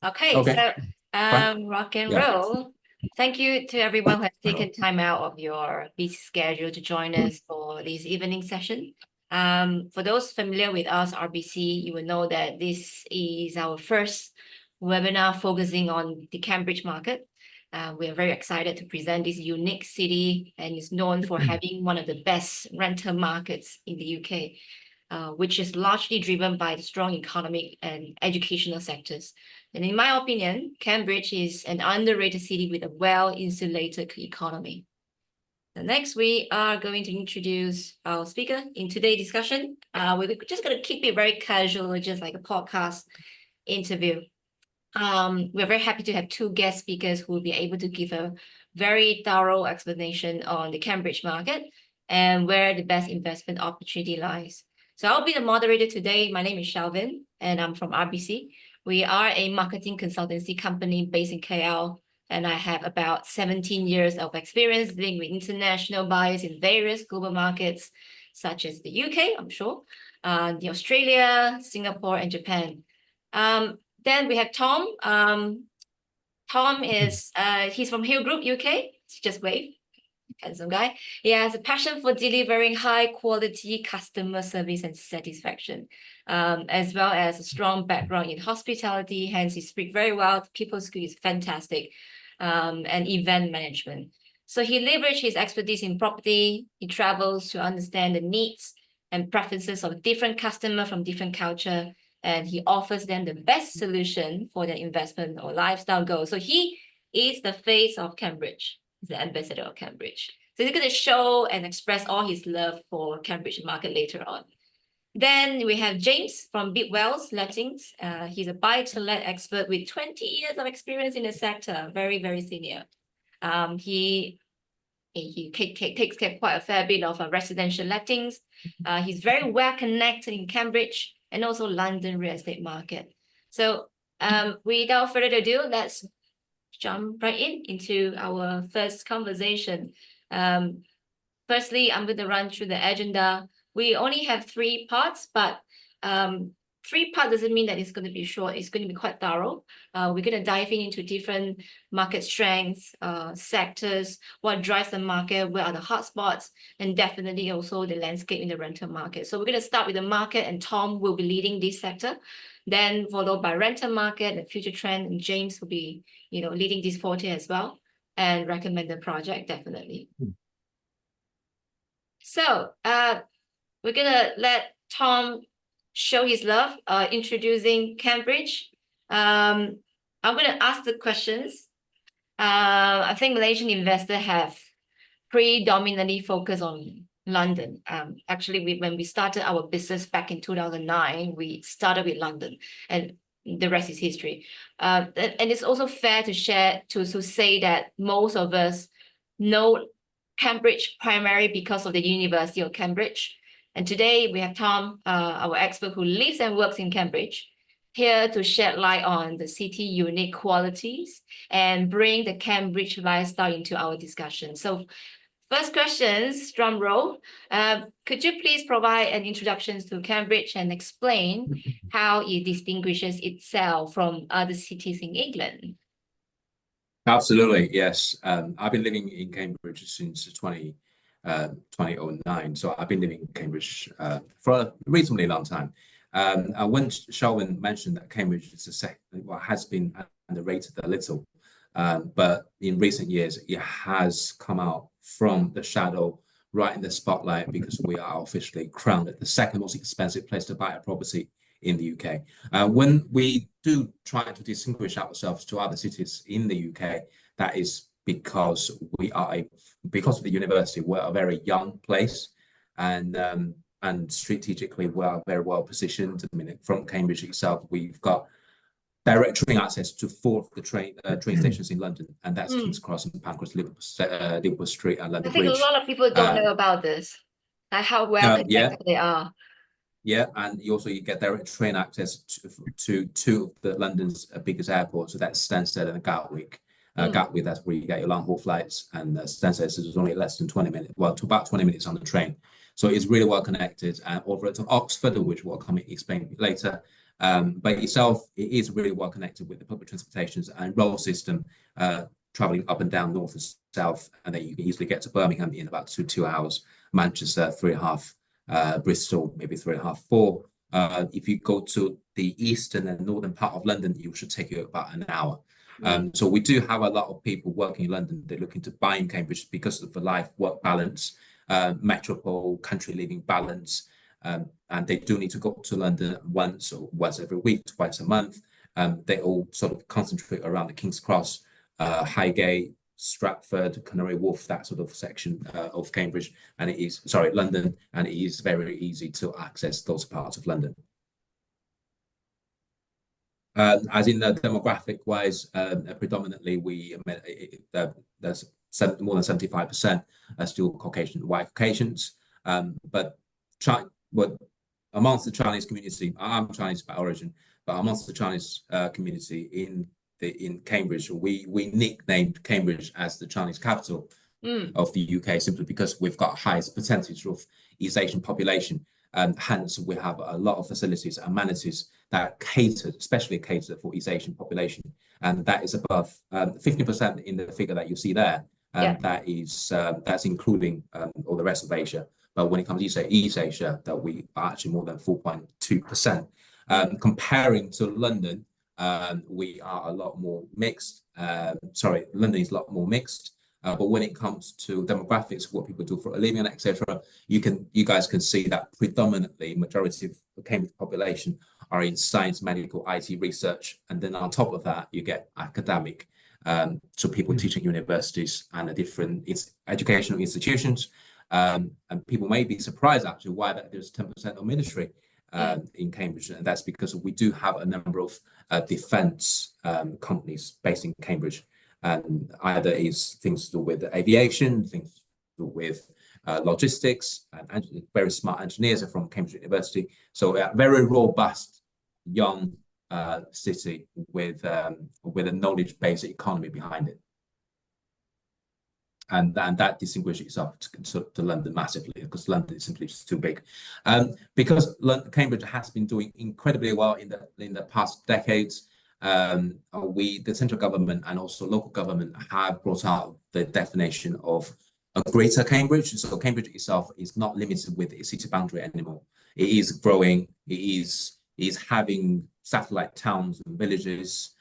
Okay, Okay, so fine. rock and Yeah. roll. Thank you to everyone who has taken Hello. time out of your busy schedule to join us for this evening session. For those familiar with us, RBC, you will know that this is our first webinar focusing on the Cambridge market. We are very excited to present this unique city and is known for having one of the best rental markets in the UK. Which is largely driven by the strong economic and educational sectors. And in my opinion, Cambridge is an underrated city with a well-insulated economy. Next, we are going to introduce our speaker in today's discussion. We're just going to keep it very casual, just like a podcast interview. We're very happy to have two guest speakers who will be able to give a very thorough explanation on the Cambridge market and where the best investment opportunity lies. So I'll be the moderator today. My name is Shelvin, and I'm from RBC. We are a marketing consultancy company based in KL, and I have about 17 years of experience dealing with international buyers in various global markets, such as the UK, I'm sure, the Australia, Singapore, and Japan. Then we have Tom. Tom is he's from Hill Group UK. Just wave. Handsome guy. He has a passion for delivering high quality customer service and satisfaction, as well as a strong background in hospitality. Hence, he speaks very well. People skill is fantastic, and event management. So he leverages his expertise in property. He travels to understand the needs and preferences of different customers from different culture, and he offers them the best solution for their investment or lifestyle goals. So he is the face of Cambridge. He's the ambassador of Cambridge. So he's going to show and express all his love for Cambridge market later on. Then we have James from Bidwell's Lettings. He's a buy-to-let expert with 20 years of experience in the sector. Very, very senior. He takes care of quite a fair bit of residential lettings. He's very well connected in Cambridge and also London real estate market. So without further ado, let's jump right into our first conversation. Firstly, I'm going to run through the agenda. We only have 3 parts, but 3 parts doesn't mean that it's going to be short. It's going to be quite thorough. We're going to dive into different market strengths, sectors, what drives the market, where are the hotspots, and definitely also the landscape in the rental market. So we're going to start with the market, and Tom will be leading this sector. Then followed by rental market, the future trend, and James will be, leading this forte as well, and recommend the project definitely. So we're gonna let Tom show his love, introducing Cambridge. I'm gonna ask the questions. I think Malaysian investors have predominantly focused on London. Actually, when we started our business back in 2009, we started with London, and the rest is history. And it's also fair to say that most of us know Cambridge primarily because of the University of Cambridge. And today we have Tom, our expert who lives and works in Cambridge, here to shed light on the city unique qualities and bring the Cambridge lifestyle into our discussion. So first questions, drum roll. Could you please provide an introduction to Cambridge and explain how it distinguishes itself from other cities in England? Absolutely, yes. I've been living in Cambridge since 2009. So I've been living in Cambridge for a reasonably long time. And when Shelvin mentioned that Cambridge is has been underrated a little, but in recent years, it has come out from the shadow right in the spotlight because we are officially crowned the second most expensive place to buy a property in the UK. When we do try to distinguish ourselves to other cities in the UK, that is because because of the university, we're a very young place, and strategically we are very well positioned. I mean, from Cambridge itself, we've got direct train access to 4 of the train stations in London, and that's King's Cross and Pancras, Liverpool Street, and London Bridge. I think a lot of people don't know about this, like how well connected they are. Yeah, and you get direct train access to 2 of the London's biggest airports, so that's Stansted and Gatwick. Gatwick, that's where you get your long haul flights, and Stansted is only less than 20 minutes, well, to about 20 minutes on the train. So it's really well connected, and over to Oxford, which we'll explain later. But itself, it is really well connected with the public transportations and rail system, traveling up and down north and south, and then you can easily get to Birmingham in about two hours, Manchester 3.5, Bristol maybe 3.5, 4. If you go to the eastern and northern part of London, it should take you about an hour. So we do have a lot of people working in London. They're looking to buy in Cambridge because of the life-work balance, metropole, country living balance. And they do need to go to London once every week, twice a month. They all sort of concentrate around the King's Cross, Highgate, Stratford, Canary Wharf, that sort of section of Cambridge, and it is, sorry, London, and it is very easy to access those parts of London. As in the demographic wise, predominantly there's more than 75% are still Caucasian, white Caucasians, but amongst the Chinese community, I'm Chinese by origin, but amongst the Chinese community in Cambridge, we nicknamed Cambridge as the Chinese capital of the UK simply because we've got highest percentage of East Asian population, and hence we have a lot of facilities and amenities that especially cater for East Asian population, and that is above 50% in the figure that you see there, and that's including all the rest of Asia. But when it comes to East Asia, that we are actually more than 4.2%. Comparing to London, we are a lot more mixed. London is a lot more mixed. But when it comes to demographics, what people do for a living, etc., you guys can see that predominantly majority of the Cambridge population are in science, medical, IT research, and then on top of that, you get academic. So people teaching universities and different educational institutions. And people may be surprised actually why there's 10% of military in Cambridge, and that's because we do have a number of defence companies based in Cambridge, and either is things to do with aviation, things to do with logistics, and very smart engineers are from Cambridge University. So a very robust young city with a knowledge-based economy behind it. And that distinguishes itself to London massively, because London is simply just too big. Because Cambridge has been doing incredibly well in the past decades, the central government and also local government have brought out the definition of a greater Cambridge. So Cambridge itself is not limited with its city boundary anymore. It is growing. It is having satellite towns and villages,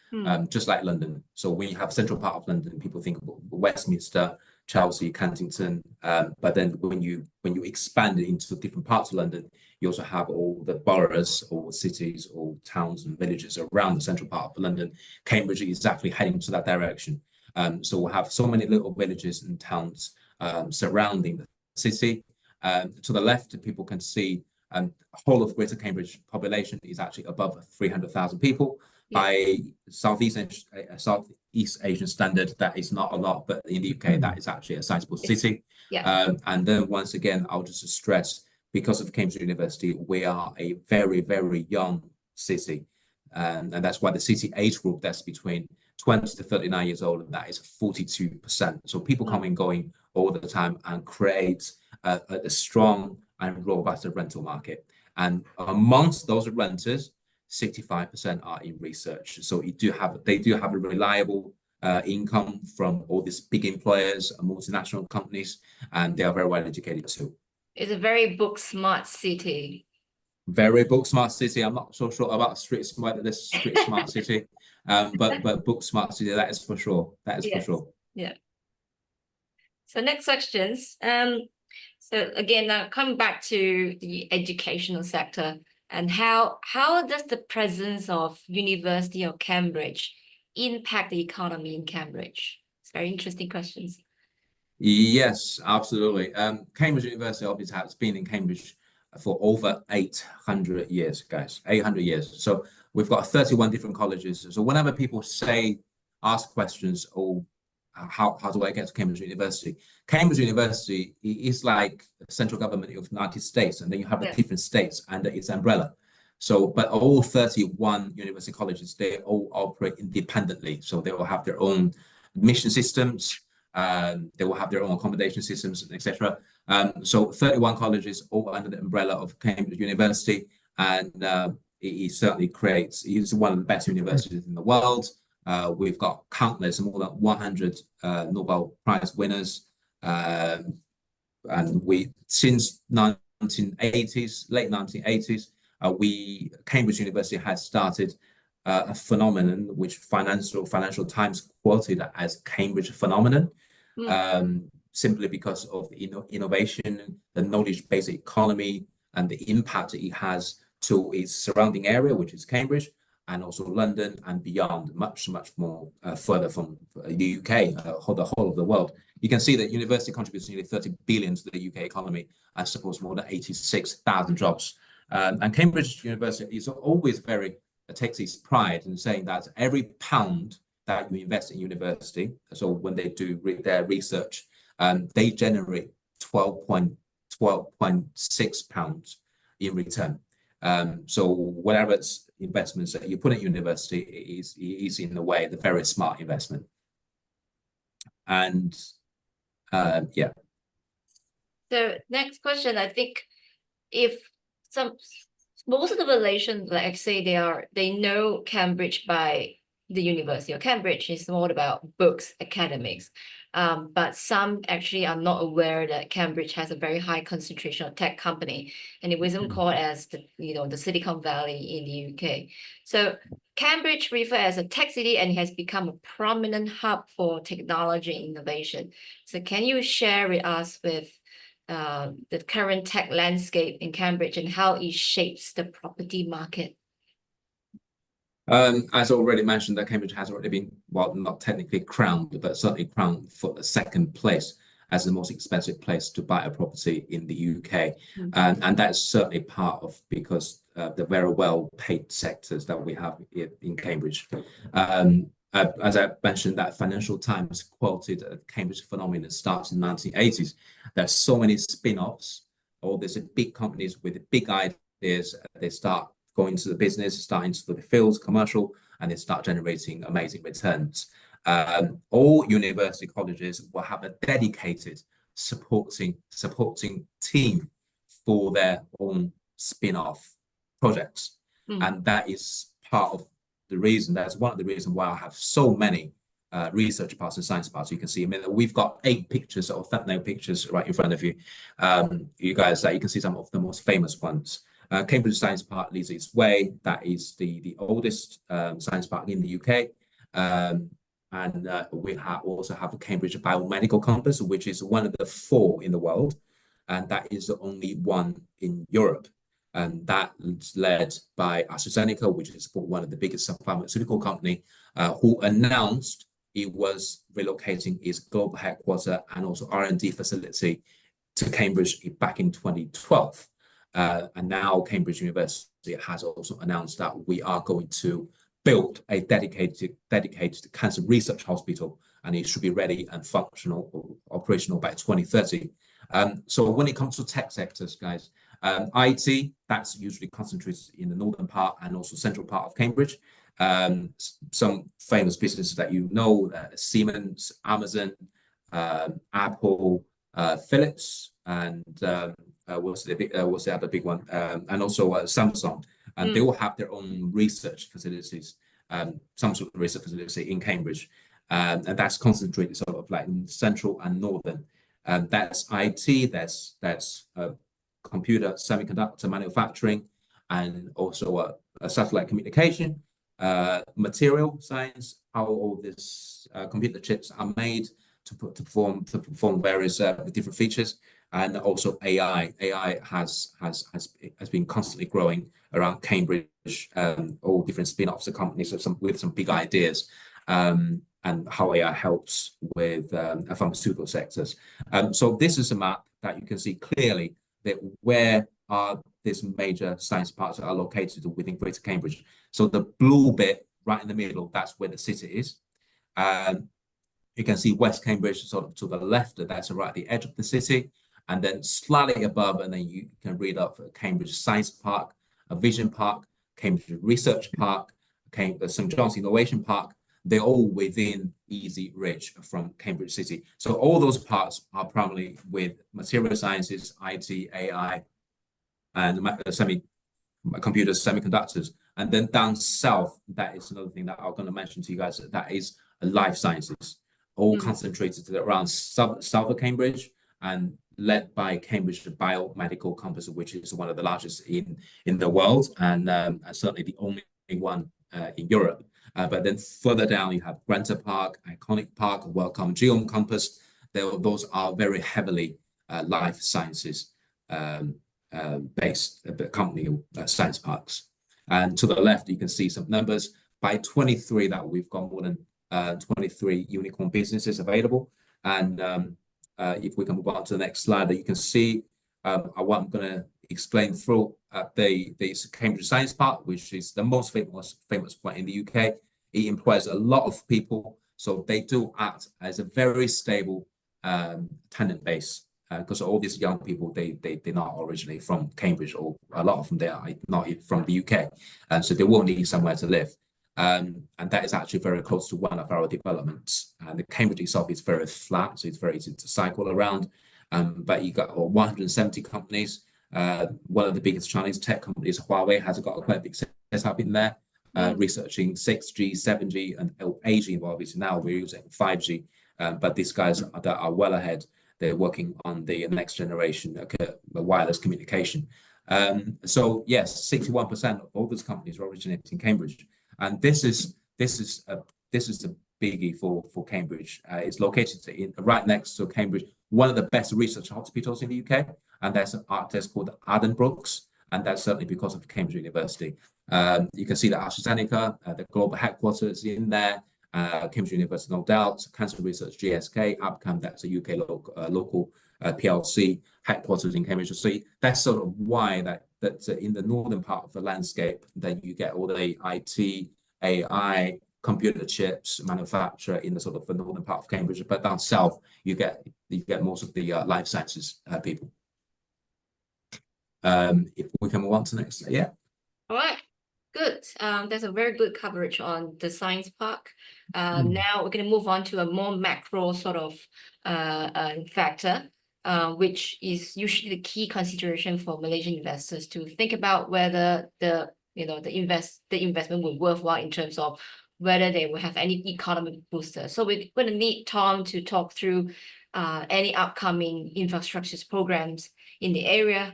just like London. So when you have central part of London, people think about Westminster, Chelsea, Kensington, but then when you expand it into different parts of London, you also have all the boroughs or cities or towns and villages around the central part of London. Cambridge is exactly heading to that direction. So we'll have so many little villages and towns surrounding the city. To the left, people can see whole of Greater Cambridge population is actually above 300,000 people. By Southeast Asian standard, that is not a lot, but in the UK, that is actually a sizable city. And then once again, I'll just stress, because of Cambridge University, we are a very, very young city. And that's why the city age group that's between 20 to 39 years old, and that is 42%. So people come and going all the time and create a strong and robust rental market. And amongst those renters, 65% are in research. So they do have a reliable income from all these big employers, multinational companies, and they are very well educated too. It's a very book smart city. Very book smart city. I'm not so sure about street smart city, but book smart city, that is for sure. That is for sure. Yeah. So next questions. So again, now coming back to the educational sector, and how does the presence of University of Cambridge impact the economy in Cambridge? It's very interesting questions. Yes, absolutely. Cambridge University obviously has been in Cambridge for over 800 years, guys, 800 years. So we've got 31 different colleges. So whenever people ask questions, or how do I get to Cambridge University? Cambridge University is like the central government of the United States, and then you have the different states under its umbrella. So, but all 31 university colleges, they all operate independently. So they will have their own admission systems, they will have their own accommodation systems, etc. So 31 colleges all under the umbrella of Cambridge University, and it certainly creates, it's one of the best universities in the world. We've got countless, more than 100 Nobel Prize winners. And since 1980s, late 1980s, Cambridge University has started a phenomenon which Financial Times quoted as Cambridge phenomenon, simply because of the innovation, the knowledge-based economy, and the impact it has to its surrounding area, which is Cambridge, and also London and beyond, much more further from the UK, the whole of the world. You can see that university contributes nearly 30 billion to the UK economy and supports more than 86,000 jobs. And Cambridge University is always takes its pride in saying that every pound that you invest in university, so when they do their research, they generate 12.6 pounds in return. So whatever investments that you put in university is in a way the very smart investment. And yeah. So next question, I think if most of the Malaysians, like say they know Cambridge by the university, or Cambridge is more about books, academics. But some actually are not aware that Cambridge has a very high concentration of tech company, and it wasn't called as the Silicon Valley in the UK. So Cambridge referred as a tech city and has become a prominent hub for technology and innovation. So can you share with us with the current tech landscape in Cambridge and how it shapes the property market? As already mentioned, that Cambridge has already been, well, not technically crowned, but certainly crowned for the second place as the most expensive place to buy a property in the UK. And that's certainly part of because the very well-paid sectors that we have in Cambridge. As I mentioned, that Financial Times quoted Cambridge phenomenon starts in the 1980s. There's so many spin-offs, or there's big companies with big ideas. They start going into the business, starting to the fields, commercial, and they start generating amazing returns. All university colleges will have a dedicated supporting team for their own spin-off projects. And that is part of the reason, that's one of the reasons why I have so many research parts and science parts. You can see, I mean, we've got 8 pictures or thumbnail pictures right in front of you. You guys, you can see some of the most famous ones. Cambridge Science Park leads its way. That is the oldest science park in the UK. And we also have the Cambridge Biomedical Campus, which is one of the 4 in the world. And that is the only one in Europe. And that's led by AstraZeneca, which is one of the biggest pharmaceutical company, who announced it was relocating its global headquarters and also R&D facility to Cambridge back in 2012. And now Cambridge University has also announced that we are going to build a dedicated cancer research hospital, and it should be ready and functional or operational by 2030. So when it comes to tech sectors, guys, IT, that's usually concentrated in the northern part and also central part of Cambridge. Some famous businesses that you know, Siemens, Amazon, Apple, Philips, and what's the other big one? And also Samsung. And they all have their own research facilities, some sort of research facility in Cambridge. And that's concentrated sort of like in central and northern. That's IT, that's computer semiconductor manufacturing, and also satellite communication, material science, how all these computer chips are made to perform various different features, and also AI. AI has been constantly growing around Cambridge, all different spin-offs of companies with some big ideas, and how AI helps with pharmaceutical sectors. So this is a map that you can see clearly that where are these major science parks are located within Greater Cambridge. So the blue bit right in the middle, that's where the city is. You can see West Cambridge sort of to the left, that's right at the edge of the city. And then slightly above, and then you can read up Cambridge Science Park, Vision Park, Cambridge Research Park, St. John's Innovation Park. They're all within easy reach from Cambridge City. So all those parts are primarily with material sciences, IT, AI, and computers, semiconductors. And then down south, that is another thing that I'm going to mention to you guys, that is life sciences, all concentrated around south of Cambridge and led by Cambridge Biomedical Campus, which is one of the largest in the world, and certainly the only one in Europe. But then further down, you have Granta Park, Iconic Park, Wellcome Geom Campus. Those are very heavily life sciences based company science parks. And to the left, you can see some numbers. By 23, that we've got more than 23 unicorn businesses available. And if we can move on to the next slide, that you can see what I'm going to explain through the Cambridge Science Park, which is the most famous point in the UK. It employs a lot of people, so they do act as a very stable tenant base. Because all these young people, they're not originally from Cambridge, or a lot of them, they are not from the UK, and so they will need somewhere to live. And that is actually very close to one of our developments. And the Cambridge itself is very flat, so it's very easy to cycle around. But you got 170 companies. One of the biggest Chinese tech companies, Huawei, has got a quite big setup in there, researching 6G, 7G, and 8G. Well, obviously now we're using 5G, but these guys that are well ahead. They're working on the next generation wireless communication. So yes, 61% of all those companies are originating in Cambridge, and this is a biggie for Cambridge. It's located right next to Cambridge, one of the best research hospitals in the UK, and there's called Addenbrooke's, and that's certainly because of Cambridge University. You can see the AstraZeneca, the global headquarters in there. Cambridge University, no doubt. Cancer Research, GSK, Abcam, that's a UK local PLC headquarters in Cambridge. So that's sort of why that in the northern part of the landscape, then you get all the IT, AI, computer chips manufacture in the sort of the northern part of Cambridge. But down south, you get most of the life sciences people. If we can move on to the next, yeah. All right. Good. There's a very good coverage on the science park. Now we're going to move on to a more macro sort of factor, which is usually the key consideration for Malaysian investors to think about whether the investment will be worthwhile in terms of whether they will have any economic booster. So we're going to need Tom to talk through any upcoming infrastructure programs in the area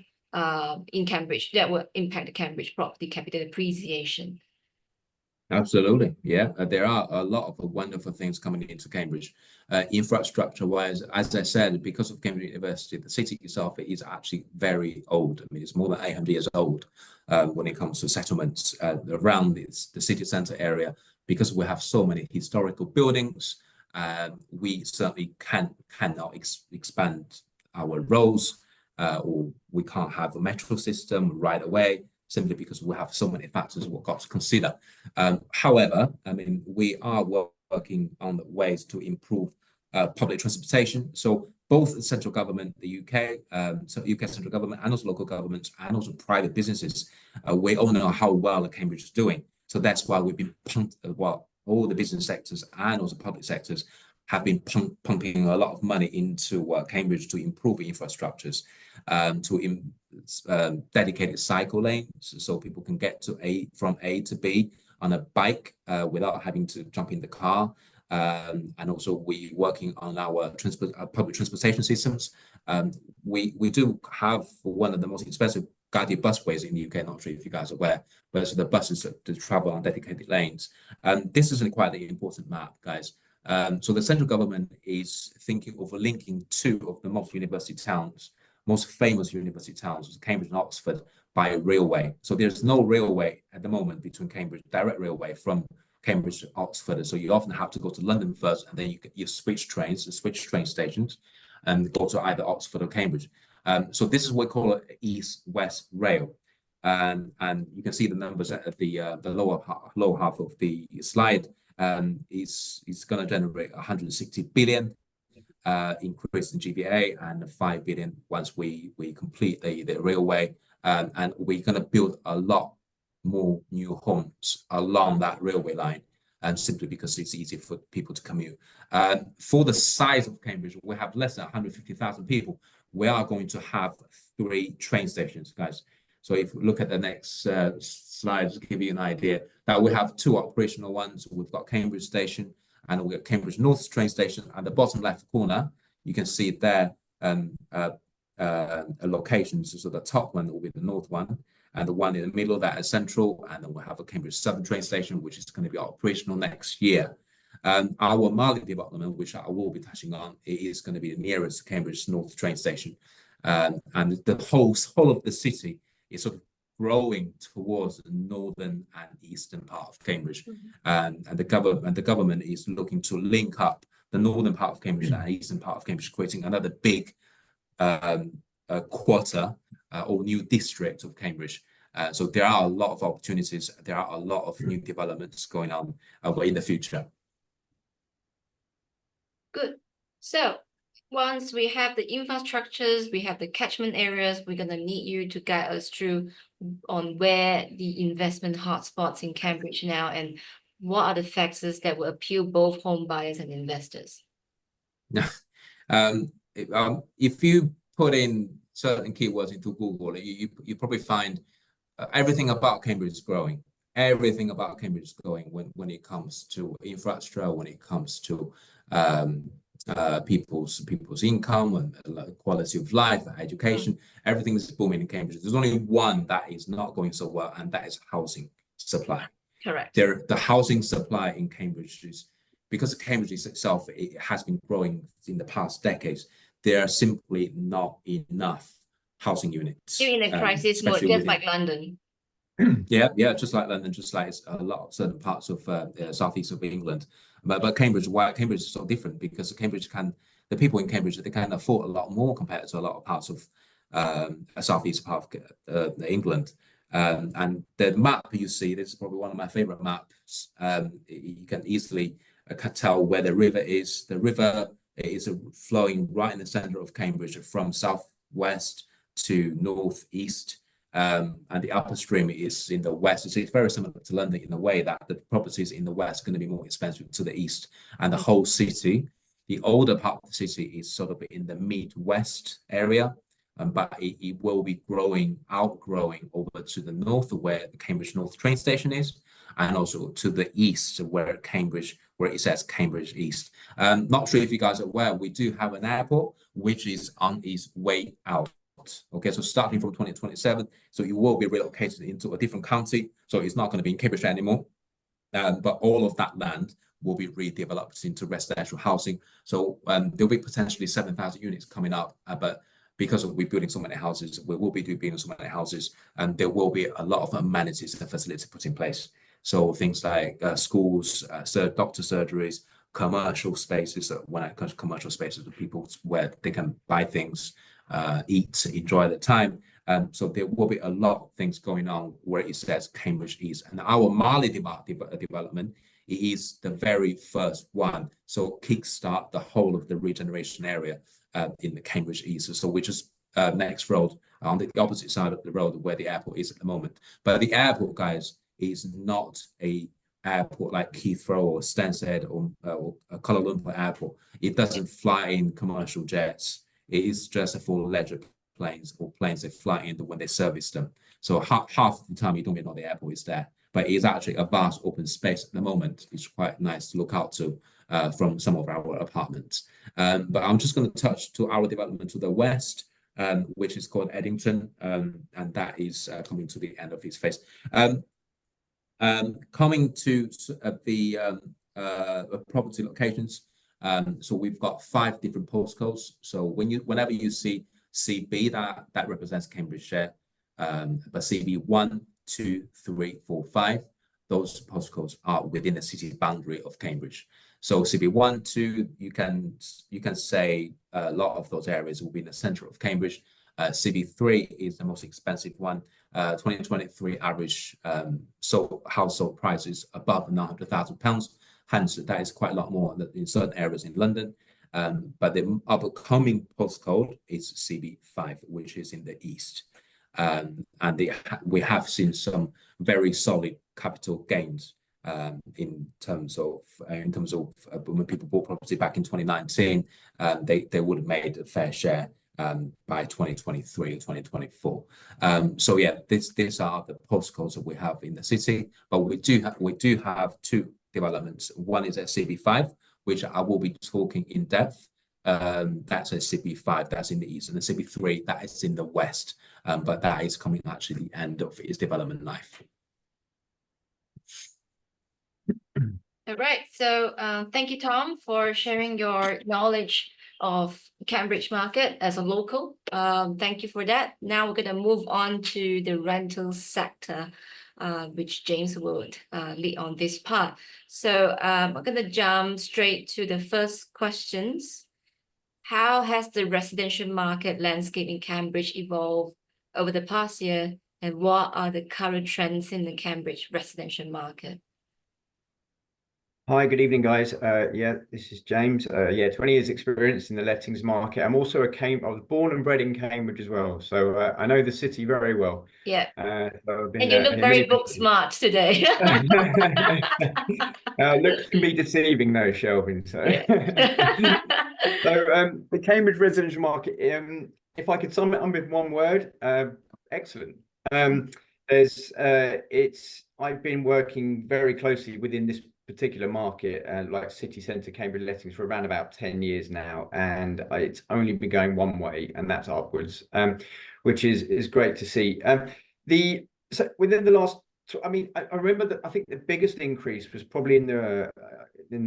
in Cambridge that will impact the Cambridge property capital appreciation. Absolutely, yeah. There are a lot of wonderful things coming into Cambridge. Infrastructure-wise, as I said, because of Cambridge University, the city itself is actually very old. I mean, it's more than 800 years old when it comes to settlements around the city centre area. Because we have so many historical buildings, we certainly cannot expand our roads, or we can't have a metro system right away, simply because we have so many factors we've got to consider. However, I mean, we are working on ways to improve public transportation. So both the central government, the UK, so UK central government, and also local governments, and also private businesses, we all know how well Cambridge is doing. So that's why we've been all the business sectors and also public sectors have been pumping a lot of money into Cambridge to improve infrastructures, to dedicated cycle lanes so people can get from A to B on a bike without having to jump in the car. And also we're working on our public transportation systems. We do have one of the most expensive guided busways in the UK, not sure if you guys are aware, but so the buses that travel on dedicated lanes. This is quite an important map, guys. So the central government is thinking of linking two of the most famous university towns, Cambridge and Oxford, by railway. So there's no railway at the moment between Cambridge, direct railway from Cambridge to Oxford. So you often have to go to London first, and then you switch train stations, and go to either Oxford or Cambridge. So this is what we call it East-West Rail. And you can see the numbers at the lower half of the slide. It's going to generate 160 billion increase in GVA and 5 billion once we complete the railway. And we're going to build a lot more new homes along that railway line, and simply because it's easy for people to commute. For the size of Cambridge, we have less than 150,000 people. We are going to have 3 train stations, guys. So if we look at the next slide to give you an idea, that we have two operational ones. We've got Cambridge Station and we've got Cambridge North train station. At the bottom left corner, you can see there locations. So the top one will be the north one, and the one in the middle that is central, and then we'll have a Cambridge Southern train station, which is going to be operational next year. Our Mali development, which I will be touching on, it is going to be the nearest Cambridge North train station, and the whole of the city is sort of growing towards the northern and eastern part of Cambridge, and the government is looking to link up the northern part of Cambridge and eastern part of Cambridge, creating another big quarter or new district of Cambridge. So there are a lot of opportunities. There are a lot of new developments going on in the future. Good. So once we have the infrastructures, we have the catchment areas, we're going to need you to guide us through on where the investment hotspots in Cambridge now, and what are the factors that will appeal both home buyers and investors. If you put in certain keywords into Google, you probably find everything about Cambridge is growing. Everything about Cambridge is growing when it comes to infrastructure, when it comes to people's income and quality of life, education. Everything is booming in Cambridge. There's only one that is not going so well, and that is housing supply. Correct. The housing supply in Cambridge is, because Cambridge itself, it has been growing in the past decades. There are simply not enough housing units. You're in a crisis mode, just like London. Yeah, just like London, just like a lot of certain parts of southeast of England. But Cambridge is so different, because the people in Cambridge, they can afford a lot more compared to a lot of parts of southeast part of England. And the map you see, this is probably one of my favorite maps. You can easily tell where the river is. The river is flowing right in the center of Cambridge from southwest to northeast. And the upper stream is in the west. So it's very similar to London in a way that the properties in the west are going to be more expensive to the east. And the whole city, the older part of the city, is sort of in the midwest area. But it will be outgrowing over to the north, where the Cambridge North train station is, and also to the east, where it says Cambridge East. Not sure if you guys are aware, we do have an airport which is on its way out. Okay, so starting from 2027, so it will be relocated into a different county. So it's not going to be in Cambridge anymore. But all of that land will be redeveloped into residential housing. So there'll be potentially 7,000 units coming up, but because we're building so many houses, we will be building so many houses, and there will be a lot of amenities and facilities put in place. So things like schools, doctor surgeries, commercial spaces. When it comes to commercial spaces, the people where they can buy things, eat, enjoy the time. So there will be a lot of things going on where it says Cambridge East. And our Mali development is the very first one. So kickstart the whole of the regeneration area in the Cambridge East. So we just next road on the opposite side of the road where the airport is at the moment. But the airport, guys, is not a airport like Heathrow or Stansted or Kuala Lumpur airport. It doesn't fly in commercial jets. It is just for leisure planes, or planes that fly in when they service them. So half of the time you don't even know the airport is there. But it is actually a vast open space at the moment. It's quite nice to look out to from some of our apartments. But I'm just going to touch to our development to the west, which is called Eddington, and that is coming to the end of its phase. Coming to the property locations, so we've got 5 different postcodes. So whenever you see CB, that represents Cambridgeshire, but CB 1, 2, 3, 4, 5, those postcodes are within the city boundary of Cambridge. So CB 1, 2, you can say a lot of those areas will be in the center of Cambridge. CB 3 is the most expensive one. 2023 average household prices above £900,000. Hence, that is quite a lot more in certain areas in London. But the upcoming postcode is CB5, which is in the east. And we have seen some very solid capital gains in terms of when people bought property back in 2019, they would have made a fair share by 2023 or 2024. So yeah, these are the postcodes that we have in the city, but we do have two developments. One is at CB5, which I will be talking in depth. That's a CB5, that's in the east, and the CB3 that is in the west, but that is coming actually the end of its development life. All right. So thank you, Tom, for sharing your knowledge of Cambridge market as a local. Thank you for that. Now we're going to move on to the rental sector, which James would lead on this part. So I'm going to jump straight to the first questions. How has the residential market landscape in Cambridge evolved over the past year, and what are the current trends in the Cambridge residential market? Hi, good evening, guys. Yeah, this is James. Yeah, 20 years experience in the lettings market. I was born and bred in Cambridge as well, so I know the city very well. Yeah. So I've been, and you look very book smart today. Looks can be deceiving though, Shelvin. So, Yeah. so the Cambridge residential market, if I could sum it up with one word, excellent. I've been working very closely within this particular market, like city centre Cambridge lettings, for around about 10 years now, and it's only been going one way, and that's upwards, which is great to see. So within the last, I mean, I remember that I think the biggest increase was probably in the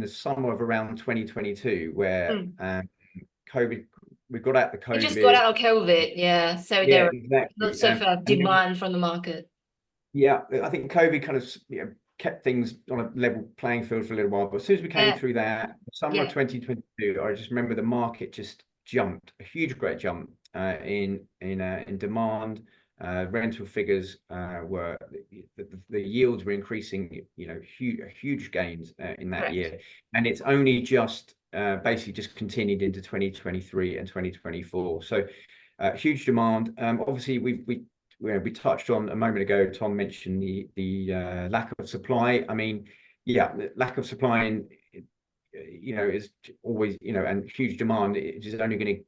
summer of around 2022, where COVID, we got out the COVID. We just got out of COVID, yeah. So there were exactly. lots of demand from the market. Yeah, I think COVID kind of kept things on a level playing field for a little while, but as soon as we came through that summer of 2022, I just remember the market just jumped, a huge, great jump in demand. Rental figures were the yields were increasing, huge gains in that year, and it's only just basically just continued into 2023 and 2024. So huge demand. Obviously, we touched on a moment ago, Tom mentioned the lack of supply. I mean, yeah, the lack of supply is always, and huge demand is only going to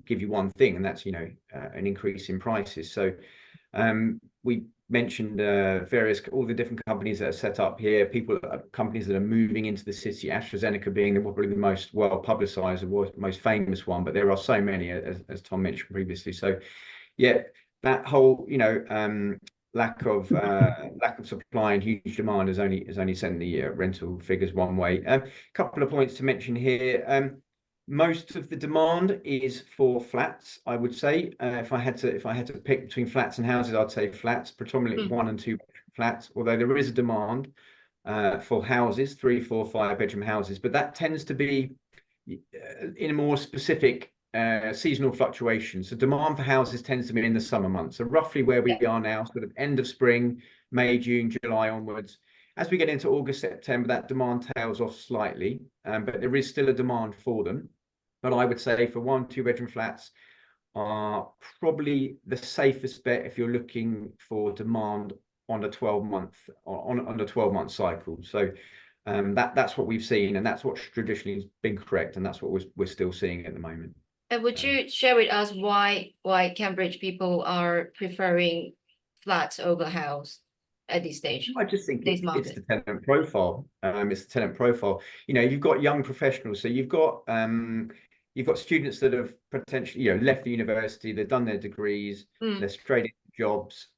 give you one thing, and that's, an increase in prices. So we mentioned all the different companies that are set up here, companies that are moving into the city, AstraZeneca being probably the most well publicized, the most famous one, but there are so many, as Tom mentioned previously. So yeah, that whole lack of supply and huge demand has only sent the rental figures one way. A couple of points to mention here. Most of the demand is for flats, I would say. If I had to pick between flats and houses, I'd say flats, predominantly 1 and 2 flats. Although there is a demand for houses, 3, 4, 5 bedroom houses, but that tends to be in a more specific seasonal fluctuations. So demand for houses tends to be in the summer months. So roughly where we are now, sort of end of spring, May, June, July onwards. As we get into August, September, that demand tails off slightly, but there is still a demand for them. But I would say for 1, 2 bedroom flats are probably the safest bet if you're looking for demand on a 12-month cycle. So that's what we've seen, and that's what's traditionally has been correct, and that's what we're still seeing at the moment. And would you share with us why Cambridge people are preferring flats over house at this stage? I just think it's the tenant profile. It's the tenant profile. You've got young professionals, so you've got students that have potentially left the university, they've done their degrees, they're straight into jobs.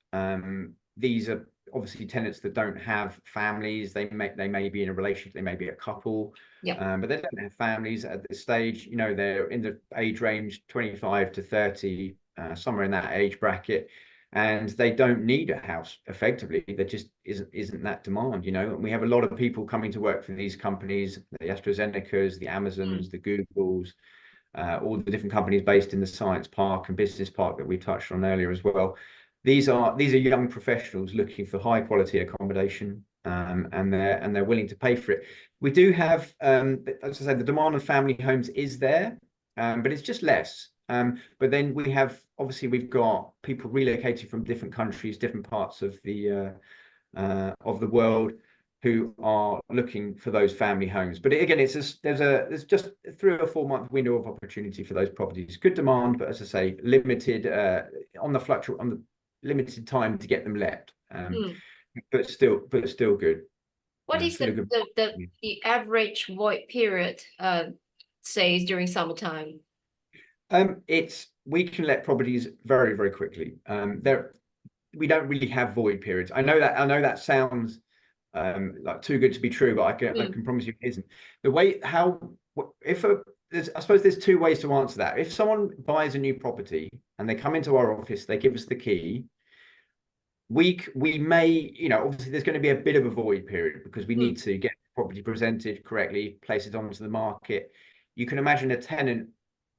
These are obviously tenants that don't have families. They may be in a relationship, they may be a couple, but they don't have families at this stage. They're in the age range 25 to 30, somewhere in that age bracket, and they don't need a house effectively. There just isn't that demand. And we have a lot of people coming to work for these companies, the AstraZenecas, the Amazons, the Googles, all the different companies based in the Science Park and Business Park that we touched on earlier as well. These are young professionals looking for high quality accommodation, and they're willing to pay for it. We do have, as I said, the demand on family homes is there, but it's just less. But then we've got people relocating from different countries, different parts of the world, who are looking for those family homes. But again, there's just a 3 or 4 month window of opportunity for those properties. Good demand, but as I say, limited on the limited time to get them let. But still good. What is Still a good. the average void period says during summertime? We can let properties very, very quickly. We don't really have void periods. I know that sounds like too good to be true, but I can promise you it isn't. The way I suppose there's two ways to answer that. If someone buys a new property and they come into our office, they give us the key, we may, obviously there's going to be a bit of a void period because we need to get the property presented correctly, place it onto the market. You can imagine a tenant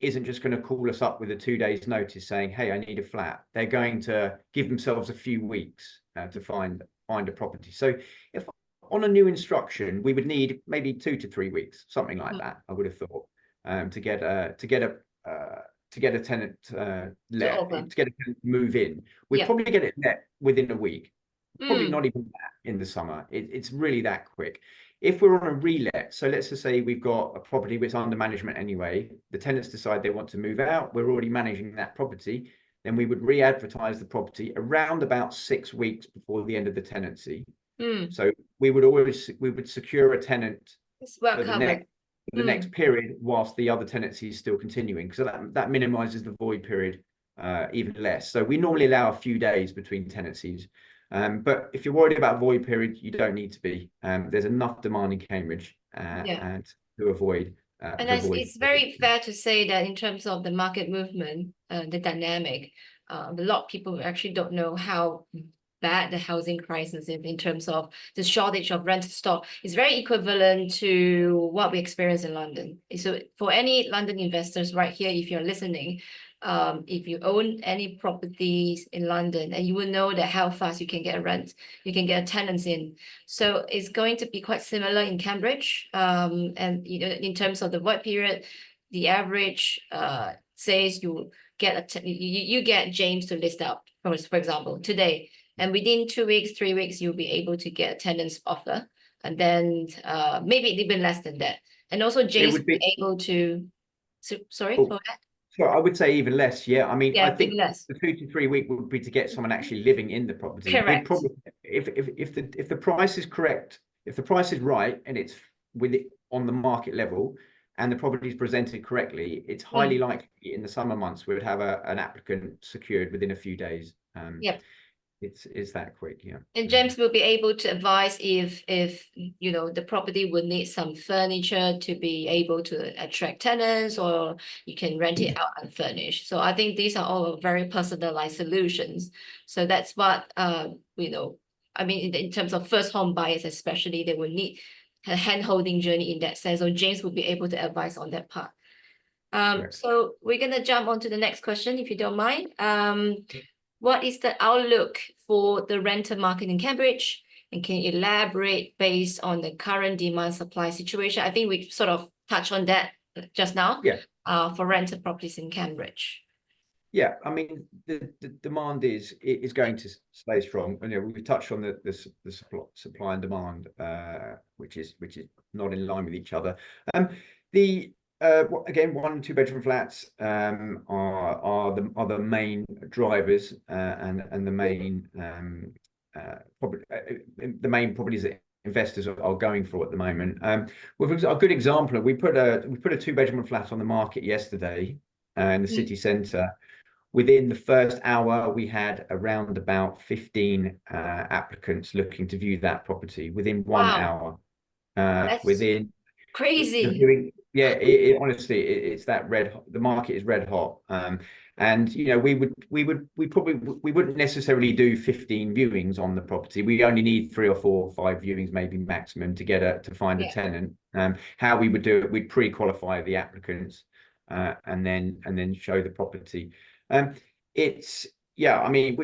isn't just going to call us up with a 2 days notice saying, hey, I need a flat. They're going to give themselves a few weeks to find a property. So if on a new instruction, we would need maybe 2 to 3 weeks, something like that, I would have thought, to get a tenant to get a tenant to move in. We'd probably get it let within a week, probably not even that in the summer. It's really that quick. If we're on a relet, so let's just say we've got a property which is under management anyway, the tenants decide they want to move out, we're already managing that property, then we would re-advertise the property around about 6 weeks before the end of the tenancy. So we would secure a tenant for the next period whilst the other tenancy is still continuing. So that minimizes the void period even less. So we normally allow a few days between tenancies. But if you're worried about void period, you don't need to be. There's enough demand in Cambridge and to avoid. And it's very fair to say that in terms of the market movement, the dynamic, a lot of people actually don't know how bad the housing crisis is in terms of the shortage of rental stock. Is very equivalent to what we experience in London. So for any London investors right here, if you're listening, if you own any properties in London, and you will know that how fast you can get a rent, you can get tenants in. So it's going to be quite similar in Cambridge. And in terms of the void period, the average says you get you get James to list out, for example, today. And within 2 weeks, 3 weeks, you'll be able to get a tenant's offer. And then maybe even less than that. And also James will be able to, sorry, go ahead. So I would say even less. Yeah. I mean, I think less. the 2 to 3 week would be to get someone actually living in the property. Correct. If the price is correct, if the price is right and it's with it on the market level and the property is presented correctly, it's highly likely in the summer months we would have an applicant secured within a few days. It's that quick, yeah. And James will be able to advise if the property would need some furniture to be able to attract tenants, or you can rent it out unfurnished. So I think these are all very personalized solutions. So that's what I mean, in terms of first home buyers especially, they will need a hand-holding journey in that sense. So James will be able to advise on that part. So we're gonna jump on to the next question, if you don't mind. What is the outlook for the rental market in Cambridge? And can you elaborate based on the current demand supply situation? I think we sort of touched on that just now. For rental properties in Cambridge. Yeah, I mean, the demand is going to stay strong. And we've touched on the supply and demand, which is not in line with each other. Again, 1 and 2 bedroom flats are the main drivers and the main properties that investors are going for at the moment. With a good example, we put a 2 bedroom flat on the market yesterday in the city centre. Within the first hour, we had around about 15 applicants looking to view that property within 1 hour. That's crazy. Honestly, it's that red hot. The market is red hot. And we wouldn't necessarily do 15 viewings on the property. We only need 3 or 4 or 5 viewings, maybe maximum, to find a tenant. How we would do it, we'd pre-qualify the applicants and then show the property. I mean,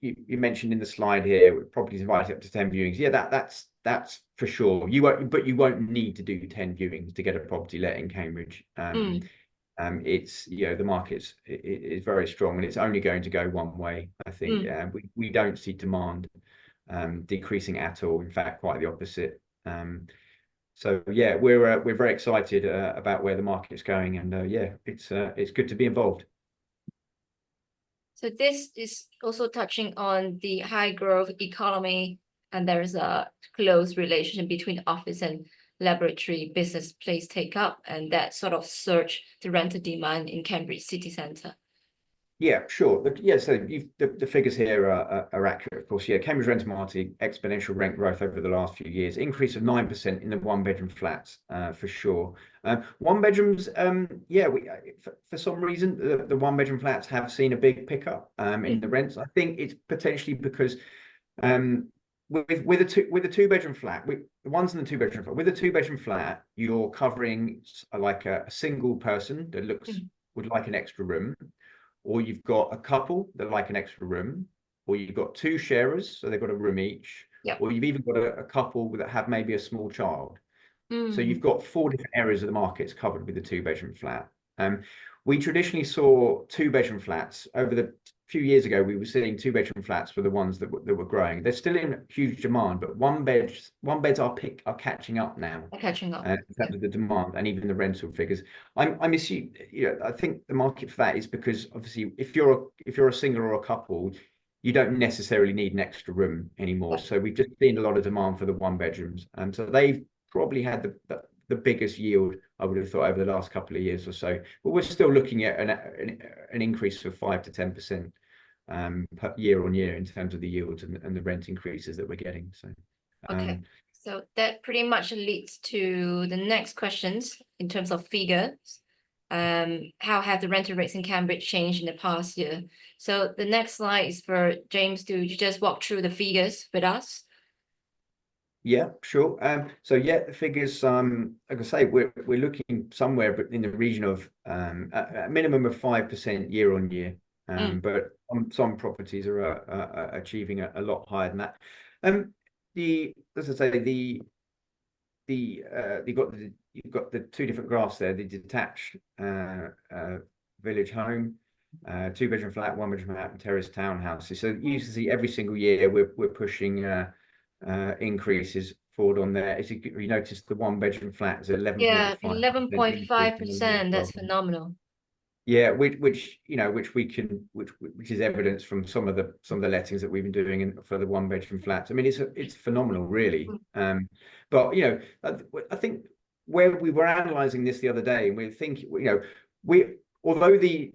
you mentioned in the slide here, properties invited up to 10 viewings. Yeah, that's for sure. You won't need to do 10 viewings to get a property let in Cambridge. It's the market is very strong, and it's only going to go one way. I think we don't see demand decreasing at all. In fact, quite the opposite. So yeah, we're very excited about where the market's going, and yeah, it's good to be involved. So this is also touching on the high growth economy, and there is a close relationship between office and laboratory business place take up, and that sort of surge the rental demand in Cambridge city centre. Yeah, sure. Yeah, so the figures here are accurate, of course. Yeah, Cambridge rental market, exponential rent growth over the last few years, increase of 9% in the one-bedroom flats, for sure. One bedrooms, yeah, for some reason the one-bedroom flats have seen a big pickup in the rents. I think it's potentially because with a two-bedroom flat, the ones in the two-bedroom flat, with a two-bedroom flat, you're covering like a single person that would like an extra room, or you've got a couple that like an extra room, or you've got two sharers, so they've got a room each, or you've even got a couple that have maybe a small child. So you've got 4 different areas of the markets covered with a two-bedroom flat. We traditionally saw two-bedroom flats over the few years ago. We were seeing two-bedroom flats were the ones that were growing. They're still in huge demand, but one beds are catching up now. Catching up in terms of the demand and even the rental figures. I'm assuming, you know, I think the market for that is because obviously if you're a single or a couple, you don't necessarily need an extra room anymore. So we've just seen a lot of demand for the one bedrooms, and so they've probably had the biggest yield, I would have thought, over the last couple of years or so. But we're still looking at an increase of 5 to 10% year on year in terms of the yields and the rent increases that we're getting. So okay. So that pretty much leads to the next questions in terms of figures. How have the rental rates in Cambridge changed in the past year? So the next slide is for James to just walk through the figures with us. Yeah, sure. So yeah, the figures, like I say, we're looking somewhere in the region of a minimum of 5% year on year. But some properties are achieving a lot higher than that. As I say, you've got the 2 different graphs there, the detached village home, 2-bedroom flat, 1-bedroom flat, and terrace townhouses. So you can see every single year we're pushing increases forward on there. As you notice, the 1-bedroom flat is 11.5%. Yeah, 11.5%. That's phenomenal. Yeah, which you know, which is evidence from some of the lettings that we've been doing for the 1-bedroom flats. I mean, it's phenomenal, really. But you know, I think where we were analysing this the other day, and we're thinking, you know, although the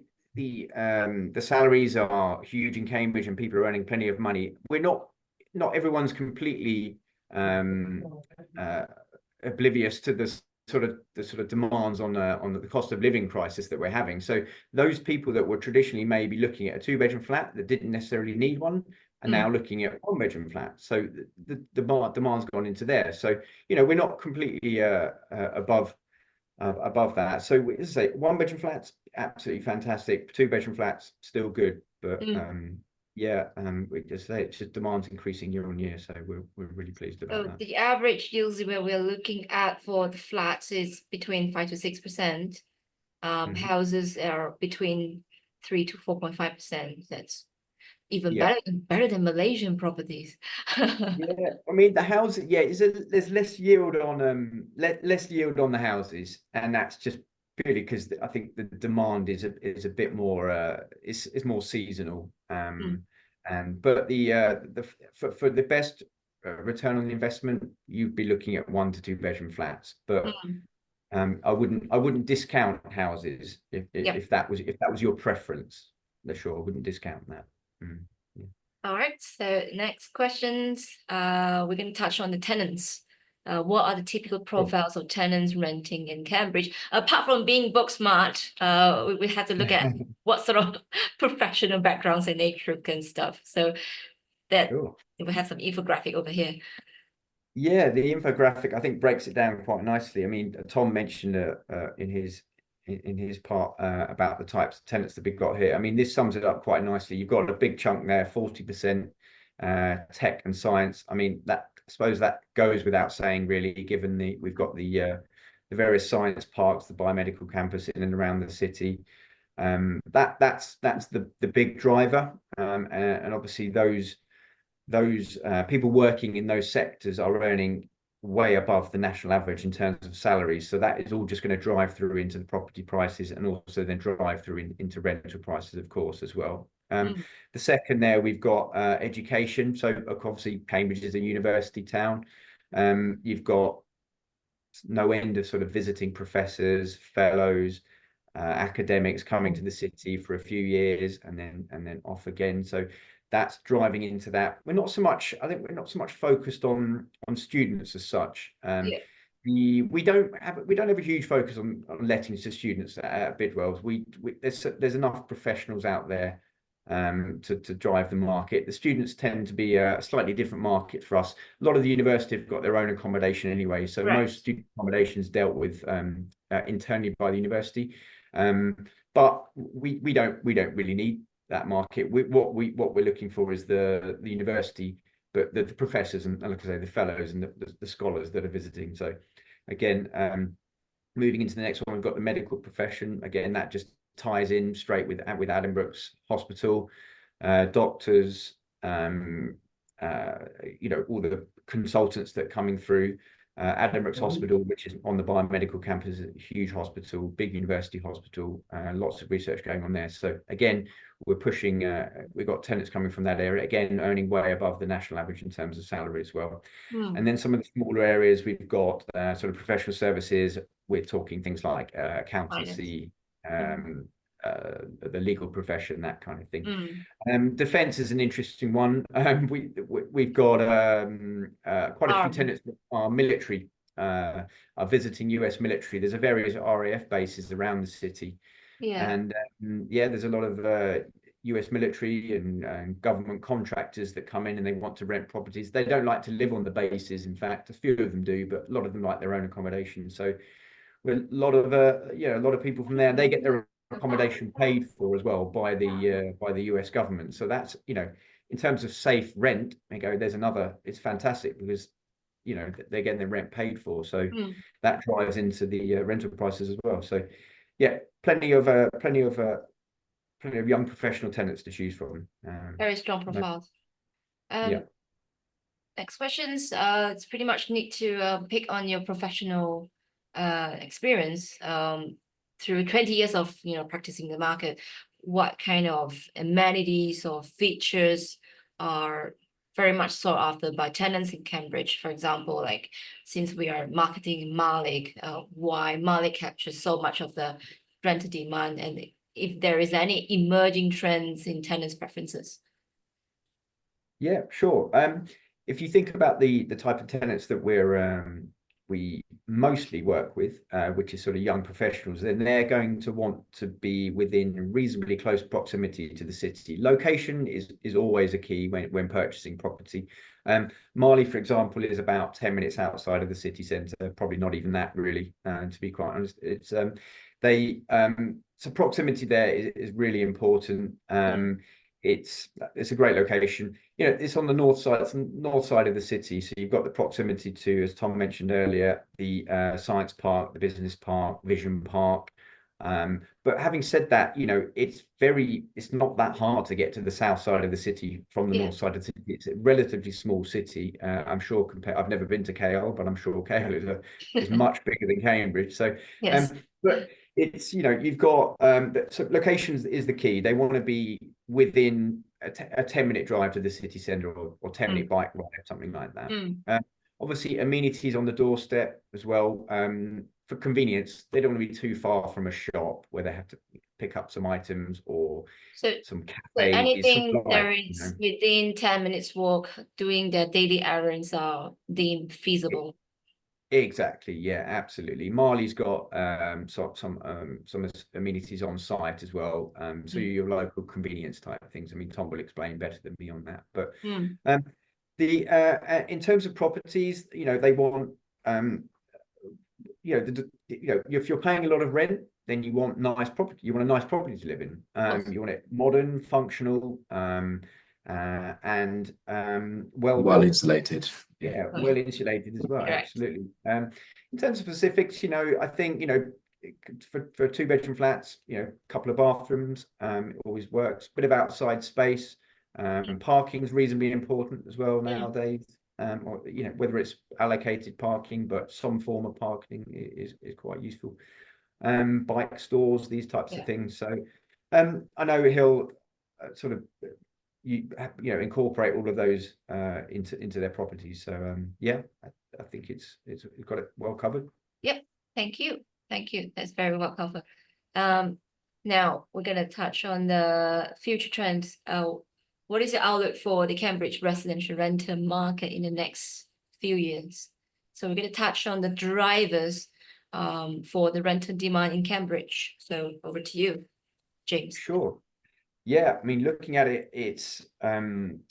salaries are huge in Cambridge and people are earning plenty of money, not everyone's completely oblivious to the sort of demands on the cost of living crisis that we're having. So those people that were traditionally maybe looking at a 2-bedroom flat that didn't necessarily need one are now looking at 1-bedroom flat. So the demand's gone into there. So you know, we're not completely above that. So as I say, 1-bedroom flats absolutely fantastic. 2-bedroom flats still good, but yeah, we just say it's just demand's increasing year on year, so we're really pleased about that. The average yields where we're looking at for the flats is between 5 to 6%. Houses are between 3 to 4.5%. That's even better than Malaysian properties. Yeah, I mean the houses. Yeah, there's less yield on less yield on the houses, and that's just purely because I think the demand is a bit more it's more seasonal. But for the best return on investment, you'd be looking at 1 to 2-bedroom flats. But I wouldn't discount houses if that was your preference. Sure, I wouldn't discount that. Yeah. All right. So next questions. We're going to touch on the tenants. What are the typical profiles of tenants renting in Cambridge? Apart from being book smart, we have to look at what sort of professional backgrounds and age group and stuff. So that we have some infographic over here. Yeah, the infographic I think breaks it down quite nicely. I mean, Tom mentioned in his part about the types of tenants that we've got here. I mean, this sums it up quite nicely. You've got a big chunk there, 40% tech and science. I mean, I suppose that goes without saying, really, given we've got the various science parks, the biomedical campus in and around the city. That's the big driver, and obviously those those people working in those sectors are earning way above the national average in terms of salaries. So that is all just going to drive through into the property prices, and also then drive through into rental prices, of course, as well. The second there, we've got education. So obviously Cambridge is a university town. You've got no end of sort of visiting professors, fellows, academics coming to the city for a few years and then off again. So that's driving into that. We're not so much, I think we're not so much focused on students as such. We don't have a huge focus on lettings to students at Bidwell's. There's enough professionals out there to drive the market. The students tend to be a slightly different market for us. A lot of the university have got their own accommodation anyway, so most student accommodation is dealt with internally by the university. But we don't really need that market. What we're looking for is the university, but the professors and, like I say, the fellows and the scholars that are visiting. So again, moving into the next one, we've got the medical profession. Again, that just ties in straight with Addenbrooke's hospital, doctors, you know, all the consultants that are coming through. Addenbrooke's hospital, which is on the biomedical campus, is a huge hospital, big university hospital, lots of research going on there. So again, we're pushing, we've got tenants coming from that area, again, earning way above the national average in terms of salary as well. And then some of the smaller areas, we've got sort of professional services. We're talking things like accountancy, the legal profession, that kind of thing. Defence is an interesting one. We've got quite a few tenants that are military, are visiting US military. There's a various RAF bases around the city, and there's a lot of US military and government contractors that come in and they want to rent properties. They don't like to live on the bases. In fact, a few of them do, but a lot of them like their own accommodation. So a lot of people from there, and they get their accommodation paid for as well by the US government. So that's, you know, in terms of safe rent, they go, there's another, it's fantastic because, you know, they're getting their rent paid for. So that drives into the rental prices as well. So yeah, plenty of young professional tenants to choose from. Very strong profiles. Next questions, it's pretty much need to pick on your professional experience through 20 years of, you know, practicing the market. What kind of amenities or features are very much sought after by tenants in Cambridge? For example, like, since we are marketing Malik, why Malik captures so much of the rental demand, and if there is any emerging trends in tenants' preferences? Yeah, sure. If you think about the type of tenants that we mostly work with, which is sort of young professionals, then they're going to want to be within reasonably close proximity to the city. Location is always a key when purchasing property. Marley, for example, is about 10 minutes outside of the city centre, probably not even that really, to be quite honest. It's so proximity there is really important. It's a great location. You know, it's on the north side of the city, so you've got the proximity to, as Tom mentioned earlier, the science park, the business park, Vision Park. But having said that, you know, it's not that hard to get to the south side of the city from the north side of the city. It's a relatively small city. I'm sure I've never been to KL, but I'm sure KL is much bigger than Cambridge. So but it's, you know, you've got so locations is the key. They want to be within a 10-minute drive to the city centre, or 10-minute bike ride, something like that. Obviously, amenities on the doorstep as well. For convenience, they don't want to be too far from a shop where they have to pick up some items or some cafes. So anything there is within 10 minutes walk, doing their daily errands are deemed feasible. Exactly. Yeah, absolutely. Marley's got some amenities on site as well. So your local convenience type things. I mean, Tom will explain better than me on that. But in terms of properties, you know, they want if you're paying a lot of rent, then you want nice property. You want a nice property to live in. You want it modern, functional, and well insulated. Yeah, well insulated as well. Absolutely. In terms of specifics, you know, I think, you know, for 2-bedroom flats, you know, a couple of bathrooms, always works. Bit of outside space, Parking is reasonably important as well nowadays. Or whether it's allocated parking, but some form of parking is quite useful. Bike stores, these types of things. So I know he'll sort of incorporate all of those into their properties. So I think it's got it well covered. Yep. Thank you. That's very well covered. Now we're gonna touch on the future trends. What is the outlook for the Cambridge residential rental market in the next few years? So we're gonna touch on the drivers for the rental demand in Cambridge. So over to you, James. Sure. Yeah, I mean, looking at it, it's again,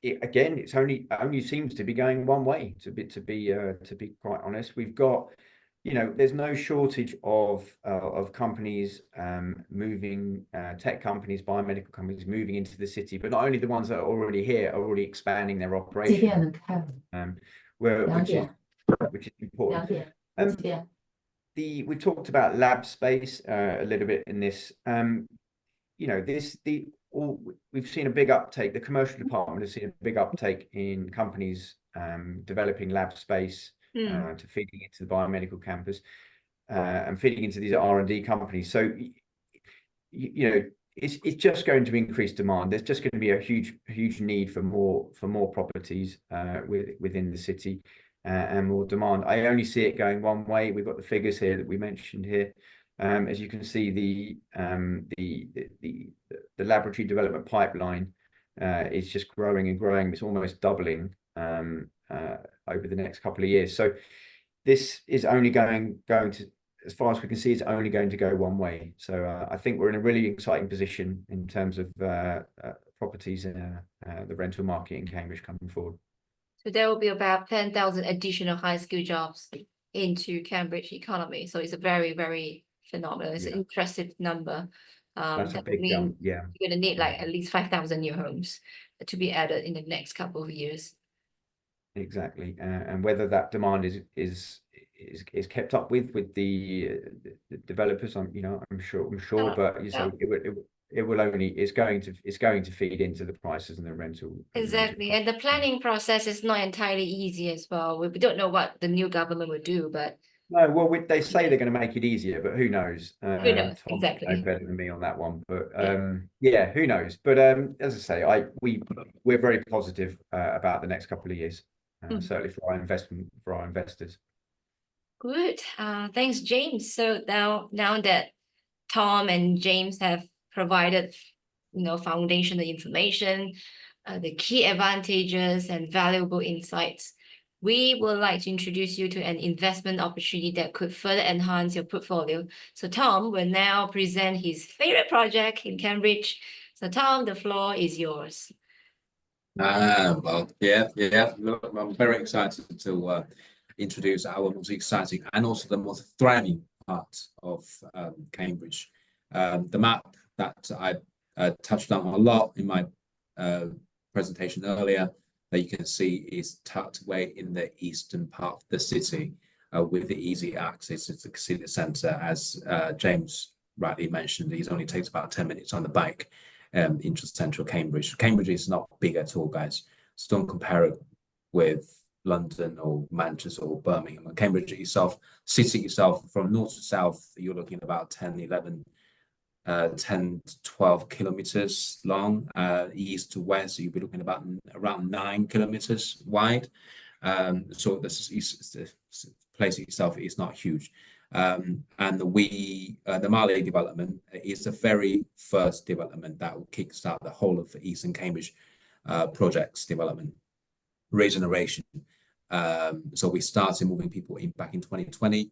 it's only seems to be going one way. To be quite honest, we've got, there's no shortage of companies moving, tech companies, biomedical companies moving into the city, but not only the ones that are already here are already expanding their operation, which is important. We've talked about lab space a little bit in this. We've seen a big uptake. The commercial department has seen a big uptake in companies developing lab space to feeding into the biomedical campus and feeding into these R&D companies. So it's just going to increase demand. There's just going to be a huge need for more properties within the city and more demand. I only see it going one way. We've got the figures here that we mentioned here. As you can see, the laboratory development pipeline is just growing and growing. It's almost doubling over the next couple of years. So this is only going to, as far as we can see, it's only going to go one way. So I think we're in a really exciting position in terms of properties in the rental market in Cambridge coming forward. So there will be about 10,000 additional high-skill jobs into Cambridge economy. So it's a very, very phenomenal. It's an impressive number. That's a big mean jump. Yeah, you're gonna need like at least 5,000 new homes to be added in the next couple of years. Exactly, and whether that demand is kept up with the developers, I'm sure, but you say it's going to feed into the prices and the rental. Exactly, and the planning process is not entirely easy as well. We don't know what the new government will do, but no, well, they say they're going to make it easier, but who knows? Who knows? Tom Exactly. knows better than me on that one, but who knows? But as I say, we're very positive about the next couple of years, certainly for our investors. Good. Thanks, James. So now that Tom and James have provided, foundational information, the key advantages and valuable insights, we would like to introduce you to an investment opportunity that could further enhance your portfolio. So Tom will now present his favorite project in Cambridge. So Tom, the floor is yours. Well, yeah. Look, I'm very excited to introduce our most exciting and also the most thriving part of Cambridge. The map that I touched on a lot in my presentation earlier, that you can see is tucked away in the eastern part of the city with the easy access to the city centre. As James rightly mentioned, it only takes about 10 minutes on the bike into central Cambridge. Cambridge is not big at all, guys. So don't compare it with London or Manchester or Birmingham. Cambridge itself, city itself, from north to south, you're looking at about 10 to 12 kilometers long. East to west, you'll be looking about around 9 kilometers wide. So the place itself is not huge. And the Marley development is the very first development that will kickstart the whole of the Eastern Cambridge projects development regeneration. So we started moving people in back in 2020.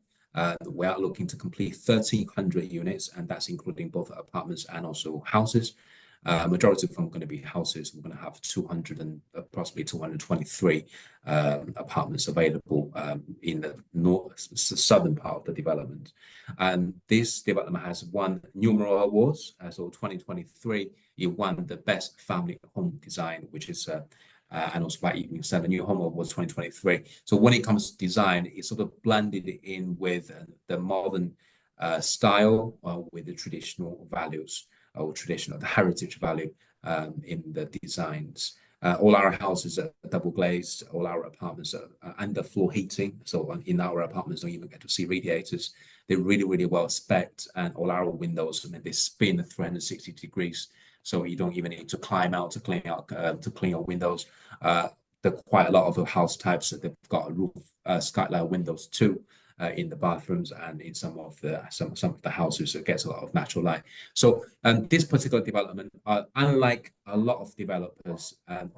We are looking to complete 1,300 units, and that's including both apartments and also houses. Majority of them are going to be houses. We're going to have 200 and possibly 223 apartments available in the southern part of the development. And this development has won numerous awards. So 2023, it won the best family home design, which is and also by Evening Standard New Home Awards 2023. So when it comes to design, it's sort of blended in with the modern style with the traditional values or the heritage value in the designs. All our houses are double glazed. All our apartments are underfloor heating. So in our apartments, don't even get to see radiators. They're really, really well spec'd, and all our windows, I mean, they spin 360 degrees. So you don't even need to climb out to clean your windows. There are quite a lot of house types that they've got a roof skylight windows too. In the bathrooms and in some of the houses, it gets a lot of natural light. So this particular development, unlike a lot of developers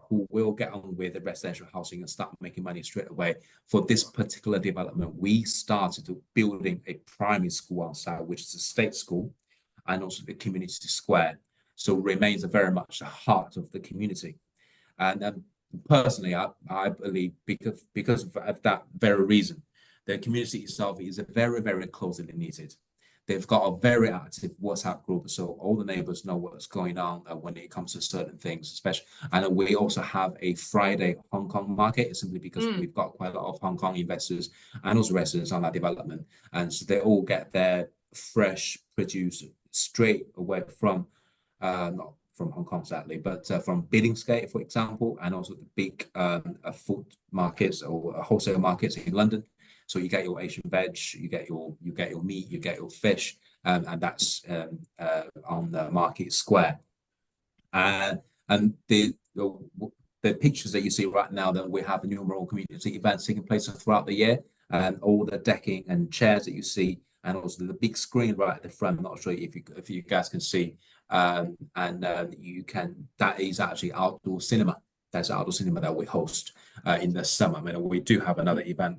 who will get on with the residential housing and start making money straight away, for this particular development, we started building a primary school on site, which is a state school, and also the community square. So remains very much the heart of the community. And personally, I believe because of that very reason, the community itself is very, very closely knitted. They've got a very active WhatsApp group, so all the neighbors know what's going on when it comes to certain things, especially. And we also have a Friday Hong Kong market, simply because we've got quite a lot of Hong Kong investors and also residents on that development. And so they all get their fresh produce straight away from, not from Hong Kong, sadly, but from Billingsgate, for example, and also the big food markets or wholesale markets in London. So you get your Asian veg, you get your meat, you get your fish, and that's on the market square. And the pictures that you see right now, that we have numerous community events taking place throughout the year, and all the decking and chairs that you see, and also the big screen right at the front. I'm not sure if you guys can see, you can. That is actually outdoor cinema. That's outdoor cinema that we host in the summer. I mean, we do have another event,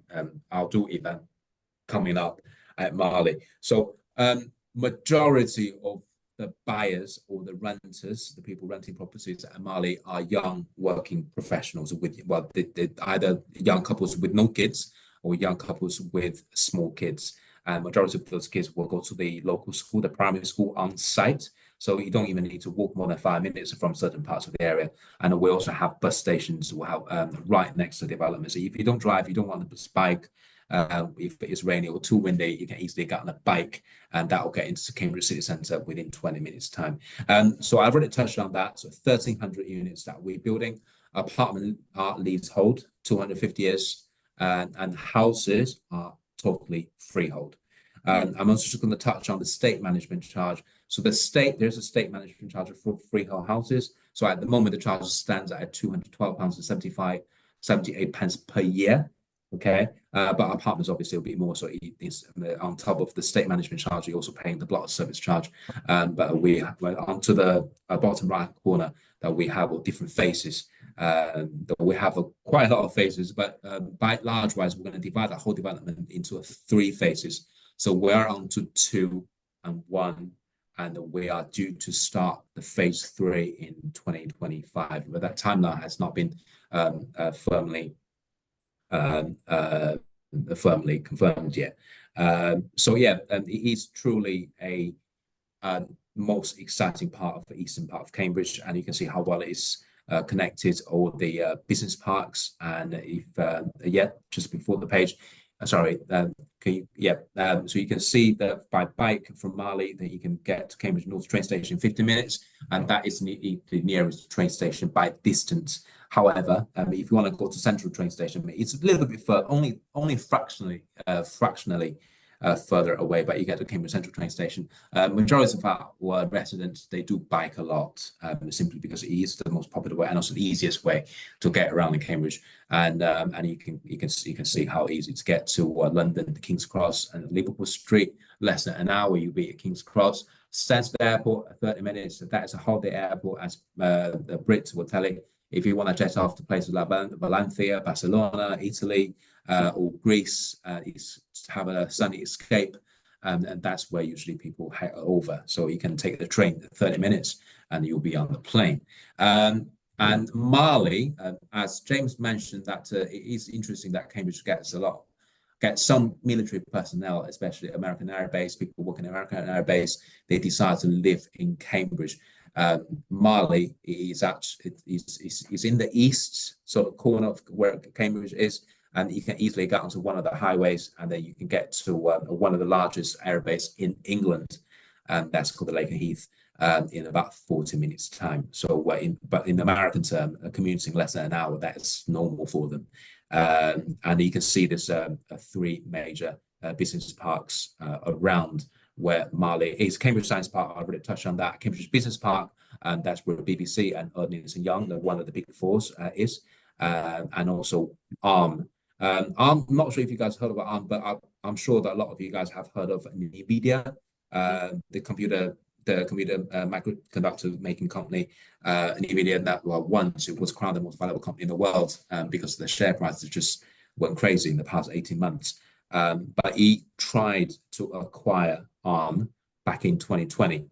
outdoor event, coming up at Marley. So majority of the buyers or the renters, the people renting properties at Marley, are young working professionals with, well, they either young couples with no kids or young couples with small kids. And majority of those kids will go to the local school, the primary school on site. So you don't even need to walk more than 5 minutes from certain parts of the area. And we also have bus stations right next to the development. So if you don't drive, you don't want to bike, if it's rainy or too windy, you can easily get on a bike, and that will get into Cambridge City Centre within 20 minutes time. So I've already touched on that. So 1,300 units that we're building. Apartment are leasehold, 250 years, and houses are totally freehold. I'm also just going to touch on the state management charge. So there's a state management charge for freehold houses. So at the moment, the charge stands at £212.78 per year. Okay, but apartments obviously will be more. So it's on top of the state management charge, you're also paying the block service charge. But we onto the bottom right corner that we have all different phases. We have quite a lot of phases, but by large wise, we're going to divide that whole development into 3 phases. So we're on to 2 and 1, and we are due to start the phase 3 in 2025. But that timeline has not been firmly confirmed yet. So yeah, it is truly a most exciting part of the eastern part of Cambridge, and you can see how well it is connected, all the business parks. And if just before the page, sorry, so you can see that by bike from Marley that you can get to Cambridge North train station in 50 minutes, and that is the nearest train station by distance. However, if you want to go to Central train station, it's a little bit further, only fractionally further away, but you get to Cambridge Central train station. Majority of our residents, they do bike a lot, simply because it is the most popular way and also the easiest way to get around in Cambridge. And you can see how easy to get to London, the King's Cross and Liverpool Street. Less than an hour, you'll be at King's Cross. Stansted Airport, 30 minutes. That is a holiday airport, as the Brits will tell you. If you want to jet off to places like Valencia, Barcelona, Italy, or Greece, have a sunny escape, and that's where usually people head over. So you can take the train 30 minutes and you'll be on the plane. And Marley, as James mentioned, that it is interesting that Cambridge gets some military personnel, especially American Air Base, people working in American Air Base, they decide to live in Cambridge. Marley is in the east sort of corner of where Cambridge is, and you can easily get onto one of the highways, and then you can get to one of the largest air bases in England, and that's called the Laker Heath in about 40 minutes time. So but in American term, commuting less than an hour, that's normal for them. And you can see there's 3 major business parks around where Mali is. Cambridge Science Park, I already touched on that. Cambridge Business Park, and that's where BBC and Ernst & Young, one of the big fours, is. And also Arm. I'm not sure if you guys heard about Arm, but I'm sure that a lot of you guys have heard of NVIDIA, the computer microconductor making company, NVIDIA, that once it was crowned the most valuable company in the world because the share prices just went crazy in the past 18 months. But he tried to acquire Arm back in 2020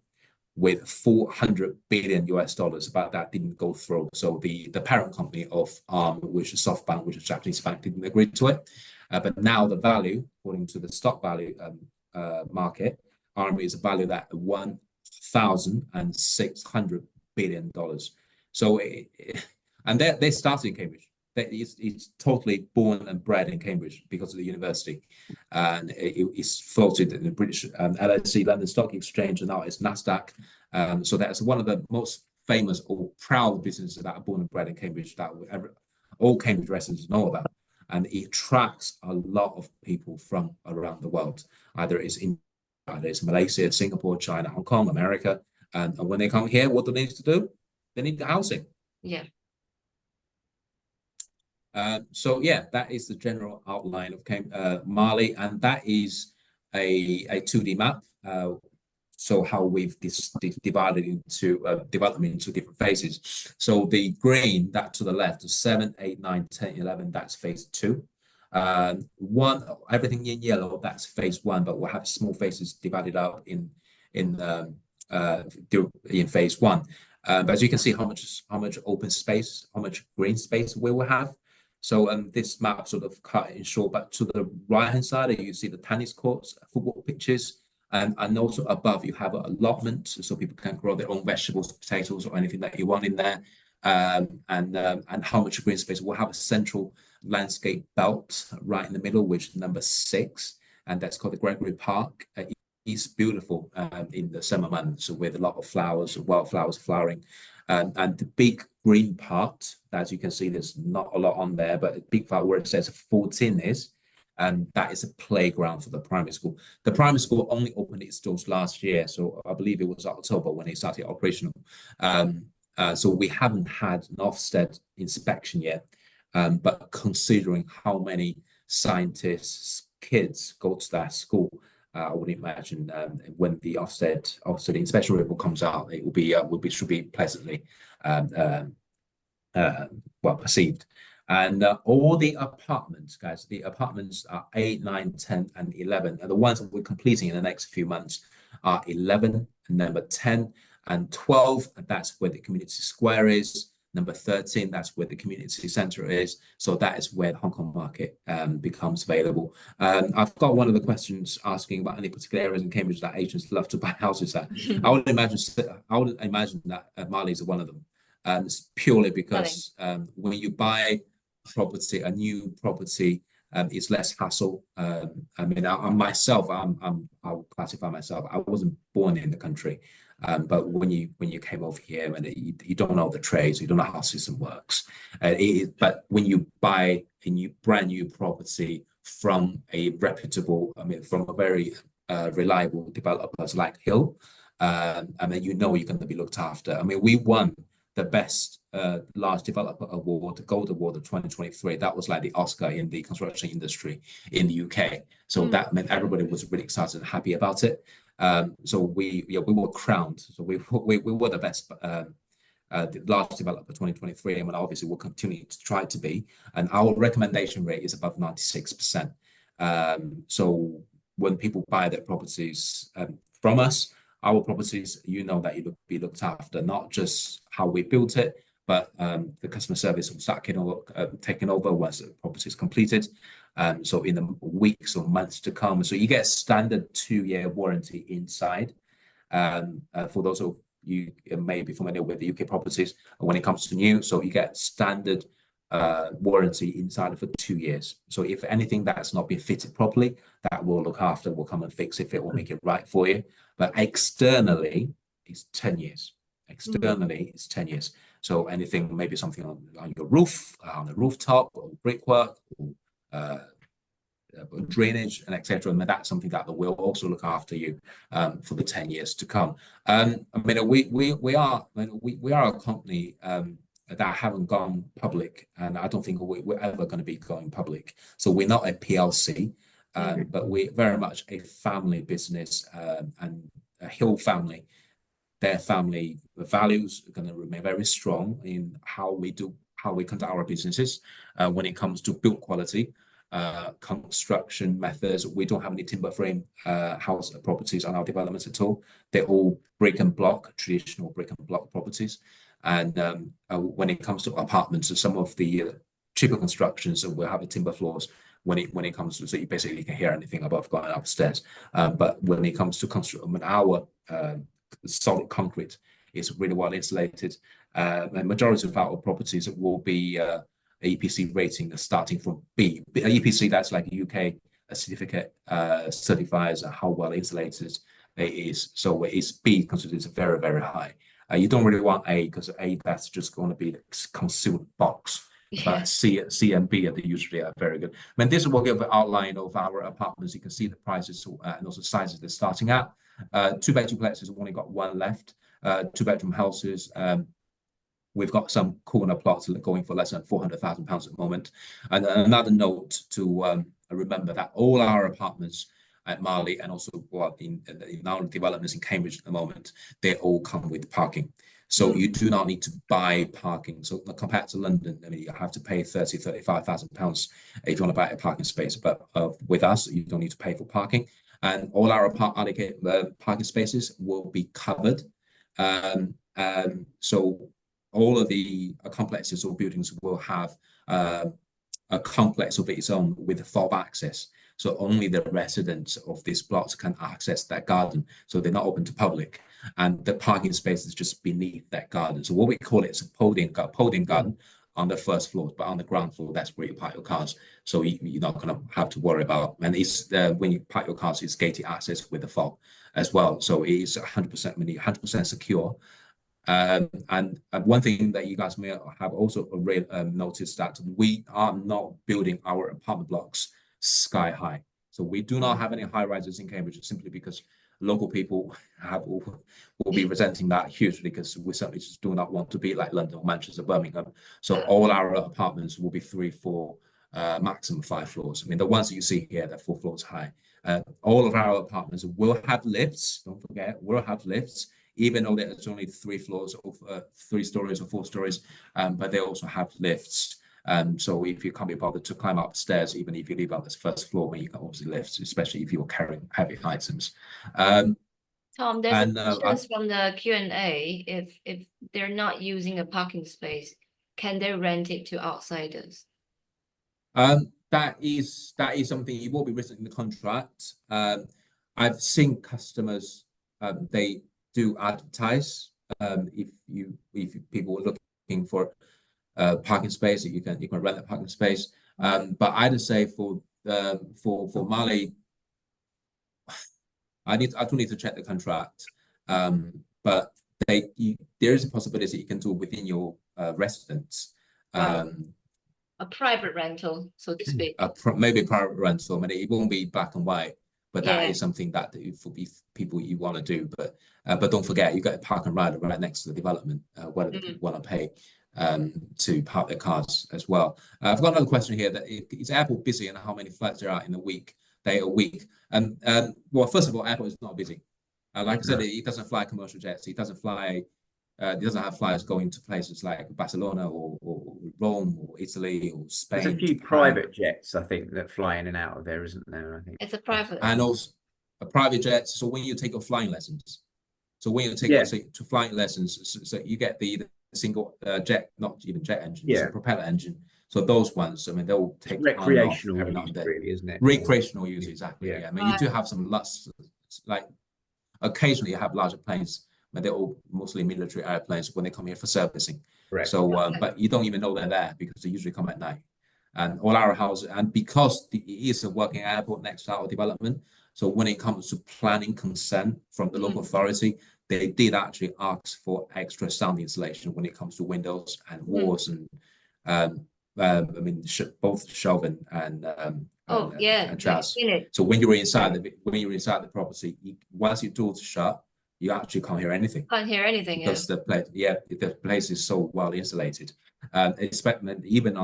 with 400 billion US dollars, but that didn't go through. So the parent company of Arm, which is SoftBank, which is a Japanese bank, didn't agree to it. But now the value, according to the stock value market, Arm is valued at $1,600 billion. So, and they started in Cambridge. It's totally born and bred in Cambridge because of the university, and it's floated in the British LSE, London Stock Exchange, and now it's Nasdaq. So that's one of the most famous or proud businesses that are born and bred in Cambridge that all Cambridge residents know about, and it attracts a lot of people from around the world. Either it's Malaysia, Singapore, China, Hong Kong, America, and when they come here, what do they need to do? They need the housing. Yeah. So yeah, that is the general outline of Mali, and that is a 2D map. So how we've divided into development into different phases. So the green, that to the left, 7, 8, 9, 10, 11, that's phase 2. Everything in yellow, that's phase 1, but we'll have small phases divided out in phase 1. But as you can see, how much open space, how much green space we will have. So this map sort of cut in short, but to the right-hand side, you see the tennis courts, football pitches, and also above you have an allotment, so people can grow their own vegetables, potatoes, or anything that you want in there. And how much green space. We'll have a central landscape belt right in the middle, which is number 6, and that's called the Gregory Park. It's beautiful in the summer months with a lot of flowers, wildflowers flowering. And the big green part, as you can see, there's not a lot on there, but a big part where it says 14 is, and that is a playground for the primary school. The primary school only opened its doors last year, so I believe it was October when it started operational. So we haven't had an Ofsted inspection yet, but considering how many scientists' kids go to that school, I would imagine when the Ofsted inspection report comes out, it should be pleasantly well perceived. And all the apartments, guys, the apartments are 8, 9, 10, and 11. And the ones that we're completing in the next few months are 11, and number 10 and 12. And that's where the community square is. Number 13, that's where the community center is. So that is where the Hong Kong market becomes available. I've got one of the questions asking about any particular areas in Cambridge that Asians love to buy houses at. I would imagine that Mali is one of them. It's purely because when you buy property, a new property, it's less hassle. I mean, I'll classify myself. I wasn't born in the country. But when you came over here and you don't know the trades, you don't know how the system works. But when you buy a brand new property from a reputable, from a very reliable developers like Hill, and then you know you're going to be looked after. I mean, we won the best large developer award, the Gold Award of 2023. That was like the Oscar in the construction industry in the UK. So that meant everybody was really excited and happy about it. So we were crowned. So we were the best the large developer 2023, and obviously we'll continue to try to be. And our recommendation rate is above 96%. So when people buy their properties from us, our properties, you know that you'll be looked after, not just how we built it, but the customer service will start taking over once the property is completed. So in the weeks or months to come. So you get a standard 2-year warranty inside. For those of you may be familiar with the UK properties, when it comes to new, so you get standard warranty inside for 2 years. So if anything that's not been fitted properly, that will look after, will come and fix it, it will make it right for you. But externally, is 10 years. Externally, it's 10 years. So anything, maybe something on your roof, on the rooftop, or brickwork, or drainage, and etc. And that's something that will also look after you for the 10 years to come. I mean, we are a company that haven't gone public, and I don't think we're ever going to be going public. So we're not a PLC, but we're very much a family business, and a Hill family. Their family values are going to remain very strong in how we conduct our businesses. When it comes to build quality, construction methods, we don't have any timber frame house properties on our developments at all. They're all brick and block, traditional brick and block properties. And when it comes to apartments, some of the cheaper constructions will have the timber floors. When it comes to, so you basically can hear anything above going upstairs. But when it comes to construction, our solid concrete is really well insulated. The majority of our properties will be EPC rating starting from B. EPC, that's like UK certificate, certifies how well insulated it is. So it's B considered very, very high. You don't really want A, because A, that's just going to be the concealed box. But C and B are usually very good. I mean, this will give an outline of our apartments. You can see the prices and also sizes they're starting at. 2-bedroom places, we've only got one left. 2-bedroom houses, we've got some corner plots going for less than £400,000 at the moment. And another note to remember that all our apartments at Marley, and also in our developments in Cambridge at the moment, they all come with parking. So you do not need to buy parking. So compared to London, I mean, you have to pay £35,000 if you want to buy a parking space. But with us, you don't need to pay for parking. And all our allocated parking spaces will be covered. So all of the complexes or buildings will have a complex of its own with fob access. So only the residents of these plots can access that garden. So they're not open to public. And the parking space is just beneath that garden. So what we call it is a podium garden on the first floor, but on the ground floor, that's where you park your cars. So you're not going to have to worry about. And it's when you park your cars, it's gated access with the fob as well. So it is 100% secure. And one thing that you guys may have also noticed, that we are not building our apartment blocks sky high. So we do not have any high rises in Cambridge, simply because local people will be resenting that hugely, because we certainly just do not want to be like London, Manchester, Birmingham. So all our apartments will be 3, 4, maximum 5 floors. I mean, the ones that you see here, they're 4 floors high. All of our apartments will have lifts. Don't forget, will have lifts, even though there's only 3 floors of 3 stories or 4 stories, but they also have lifts. So if you can't be bothered to climb upstairs, even if you live on this first floor, when you can obviously lift, especially if you're carrying heavy items. Tom, there's a question from the Q&A. If they're not using a parking space, can they rent it to outsiders? That is something you will be written in the contract. I've seen customers, they do advertise. If people are looking for parking space, you can rent a parking space. But I'd say for Marley, I do need to check the contract. But there is a possibility you can do within your residence. A private rental, so to speak. Maybe a private rental. I mean, it won't be black and white, but that is something that for people you want to do. But don't forget, you got a park and ride right next to the development, whether people want to pay to park their cars as well. I've got another question here: that is Airport busy, and how many flights there are in a week? Well, first of all, Airport is not busy. Like I said, it doesn't fly commercial jets. It doesn't fly. It doesn't have flights going to places like Barcelona or Rome or Italy or Spain. There's a few private jets, I think, that fly in and out of there, isn't there? I think it's a private. And also a private jet. So when you take your flying lessons, to flying lessons, so you get the single jet, not even jet engine, it's a propeller engine. So those ones, I mean, they'll take recreational use, really, isn't it? Recreational use, exactly. Yeah. I mean, you do have some lots, like occasionally you have larger planes, but they're all mostly military airplanes when they come here for servicing. Correct. So, but you don't even know they're there because they usually come at night. And all our houses, and because it is a working airport next to our development, so when it comes to planning consent from the local authority, they did actually ask for extra sound insulation when it comes to windows and walls and I mean both Shelvin and Jazz. So when you're inside the property, once your doors shut, you actually can't hear anything. Can't hear anything because the place is so well insulated. Even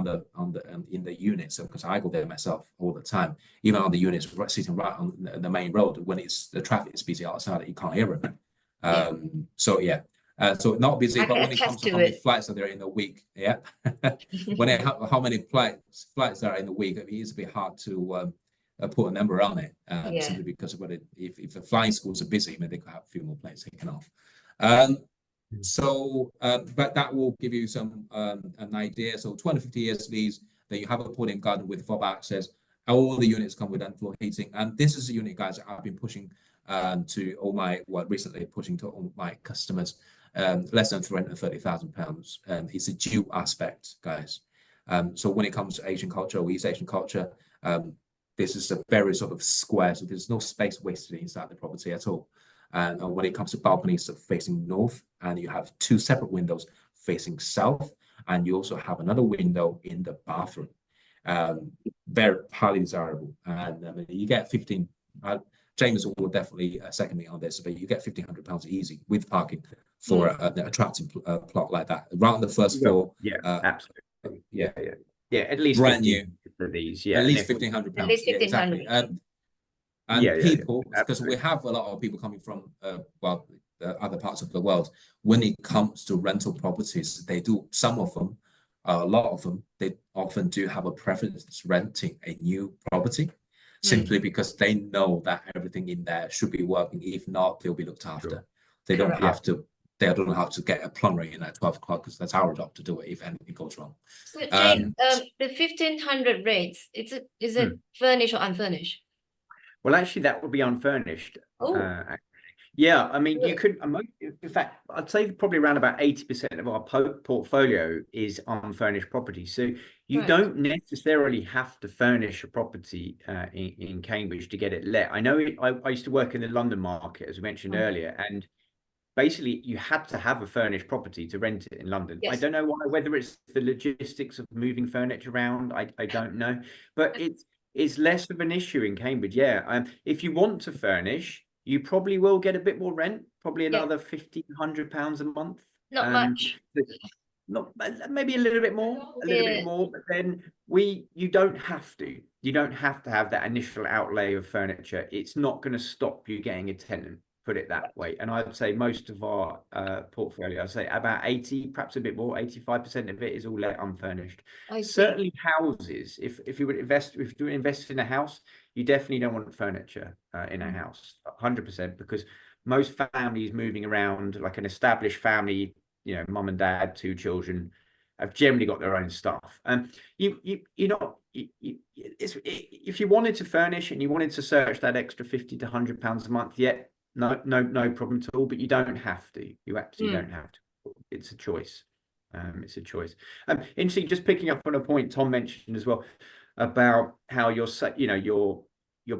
in the units, because I go there myself all the time. Even on the units sitting right on the main road, when the traffic is busy outside, you can't hear them. So not busy, but when it comes to how many flights are there in a week, how many flights there are in a week, it is a bit hard to put a number on it, simply because if the flying schools are busy, they could have a few more planes taken off. But that will give you an idea. So 250 years lease, then you have a put-in garden with fob access. All the units come with underfloor heating, and this is a unit, guys, that I've been pushing recently pushing to all my customers. Less than £330,000. It's a dual aspect, guys. So when it comes to Asian culture or East Asian culture, this is a very sort of square, so there's no space wasted inside the property at all. And when it comes to balconies facing north, and you have two separate windows facing south, and you also have another window in the bathroom. Very highly desirable. And you get 15. James will definitely second me on this, but you get £1,500 easy with parking for an attractive plot like that. Around the first floor. Yeah, absolutely. Yeah, at least brand new for these. At least £1,500. At least 1,500. Exactly. And people, because we have a lot of people coming from other parts of the world. When it comes to rental properties, they do, some of them, a lot of them, they often do have a preference renting a new property, simply because they know that everything in there should be working. If not, they'll be looked after. Sure. They don't have to. They don't have to get a plumber in at 12 o'clock, because that's our job to do it if anything goes wrong. So, Jane, the 1,500 rates, is it furnished or unfurnished? Well, actually, that would be unfurnished. Oh. Yeah, I mean, you could, in fact, I'd say probably around about 80% of our portfolio is unfurnished property. So you don't necessarily have to furnish a property in Cambridge to get it let. I know I used to work in the London market, as we mentioned earlier, and basically you had to have a furnished property to rent it in London. Yes. I don't know why, whether it's the logistics of moving furniture around, I don't know, but it's less of an issue in Cambridge. If you want to furnish, you probably will get a bit more rent, probably another £1,500 a month. Not much. Not maybe a little bit more, but then you don't have to. You don't have to have that initial outlay of furniture. It's not going to stop you getting a tenant, put it that way. And I'd say most of our portfolio, I'd say about 80, perhaps a bit more, 85% of it is all let unfurnished. Certainly houses, if you would invest, if you invest in a house, you definitely don't want furniture in a house, 100%, because most families moving around, like an established family, you know, mum and dad, 2 children, have generally got their own stuff. If you wanted to furnish and you wanted to search that extra £50 to £100 a month, no problem at all. But you don't have to. You absolutely don't have to. It's a choice. It's a choice. Interesting. Just picking up on a point Tom mentioned as well about how you're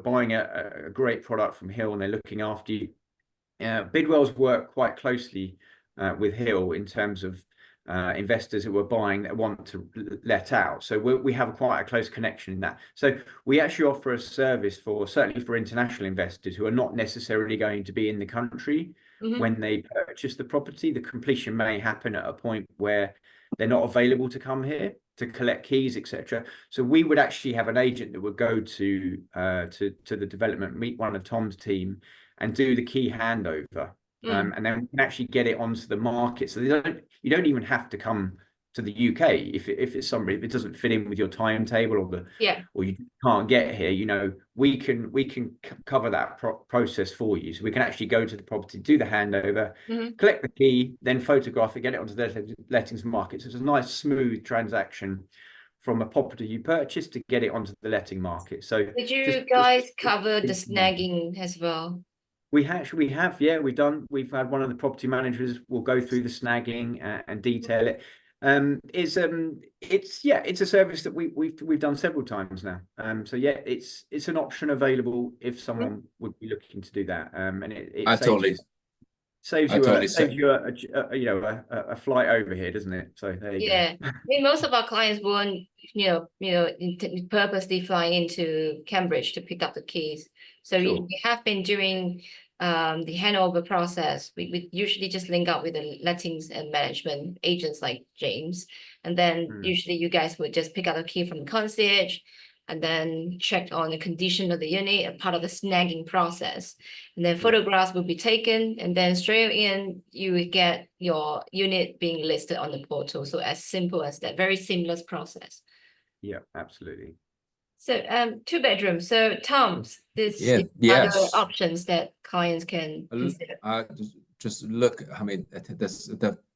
buying a great product from Hill and they're looking after you. Bidwell's work quite closely with Hill in terms of investors who are buying that want to let out. So we have quite a close connection in that. So we actually offer a service certainly for international investors who are not necessarily going to be in the country when they purchase the property. The completion may happen at a point where they're not available to come here to collect keys, etc. So we would actually have an agent that would go to the development, meet one of Tom's team, and do the key handover. And then we can actually get it onto the market. So you don't even have to come to the UK if it doesn't fit in with your timetable or you can't get here. You know, we can cover that process for you. So we can actually go to the property, do the handover, collect the key, then photograph it, get it onto the lettings market. So it's a nice smooth transaction from a property you purchased to get it onto the letting market. So did you guys cover the snagging as well? We actually have, we've had one of the property managers will go through the snagging and detail it. It's a service that we've done several times now. So it's an option available if someone would be looking to do that. And it I totally Saves I you totally you know, a flight over here, doesn't it? So there you Yeah, go. I mean, most of our clients won't, purposely flying into Cambridge to pick up the keys. So Sure. we have been doing the handover process. We usually just link up with the lettings and management agents like James, and then usually you guys would just pick up the key from the concierge, and then check on the condition of the unit, a part of the snagging process. And then photographs will be taken, and then straight in, you will get your unit being listed on the portal. So as simple as that, very seamless process. Yeah, absolutely. So 2 bedrooms. So Tom's, this Yeah, is other yes. options that clients can consider. Just look, I mean,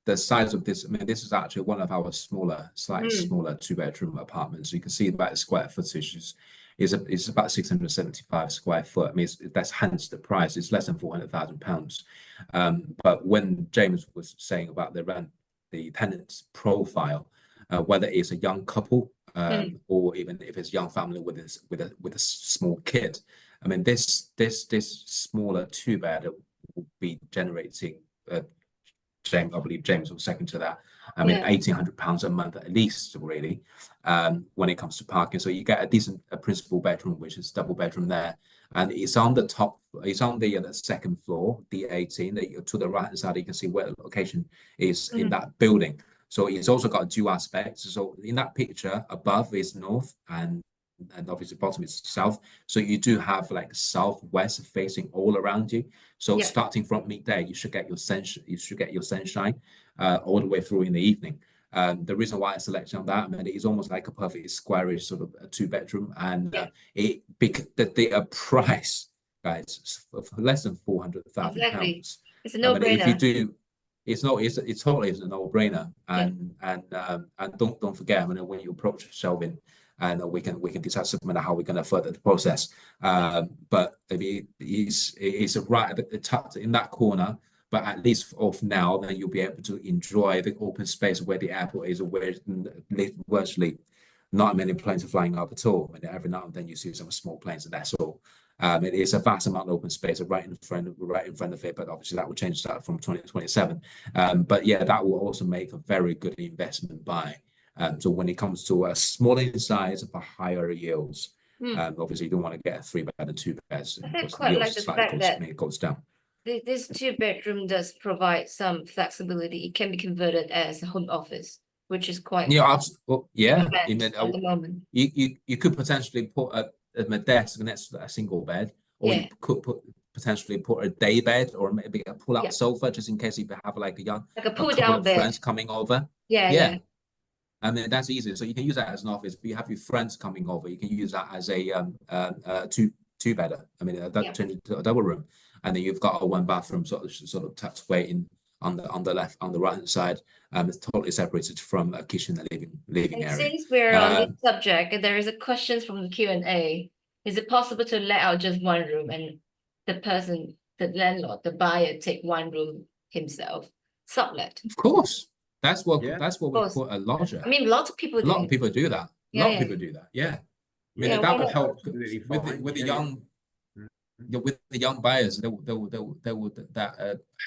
the size of this, I mean, this is actually one of our smaller, slightly smaller 2-bedroom apartments. So you can see about the square footage is about 675 square foot. I mean, that's hence the price. It's less than £400,000. But when James was saying about the tenant's profile, whether it's a young couple, or even if it's a young family with a small kid, I mean, this smaller 2-bed will be generating, James, I believe James was second to that. I mean, £1,800 a month at least, really, when it comes to parking. So you get a decent principal bedroom, which is double bedroom there, and it's on the top. It's on the second floor, D18. To the right hand side, you can see where the location is in that building. So it's also got dual aspects. So in that picture, above is north, and obviously bottom is south. So you do have like southwest facing all around you. So starting from midday, you should get your sunshine all the way through in the evening. The reason why I selected on that, I mean, it is almost like a perfect squarish sort of a 2-bedroom, and the price, guys, for less than £400,000. Exactly. It's a I mean, if you no-brainer. do, it's totally is a no-brainer, and don't forget, I mean, when you approach Shelvin, and we can decide something how we're going to further the process. But I mean, it's right at the top in that corner. But at least of now, then you'll be able to enjoy the open space where the airport is, where virtually not many planes are flying up at all. And every now and then you see some small planes, and that's all. It is a vast amount of open space right in front of it, but obviously that will change that from 2027. But yeah, that will also make a very good investment buy. So when it comes to a smaller in size but higher yields, obviously you don't want to get a 3-bed and 2-beds I because the quite yield like the slightly fact that goes down. this 2-bedroom does provide some flexibility. It can be converted as a home office, which is quite Yeah, well, yeah. at the moment. You could potentially put a desk next to a single bed, or you could potentially put a day bed or maybe a pull-out sofa, just in case if you have like a couple pull-down of bed. friends coming over. Yeah. I mean, that's easy. So you can use that as an office. But you have your friends coming over, you can use that as a two-bedder. I mean, that turns into a double room, and then you've got a 1 bathroom sort of tucked away in on the left, on the right hand side. It's totally separated from a kitchen and living area. Since we're on this subject, there is a question from the Q&A. Is it possible to let out just one room and the landlord, the buyer, take one room himself? Sublet. Of course. That's what we call a lodger. I mean, lots of people do. A lot of people do that. A lot of people do that. Yeah. I mean, that will help with the young. With the young buyers, they would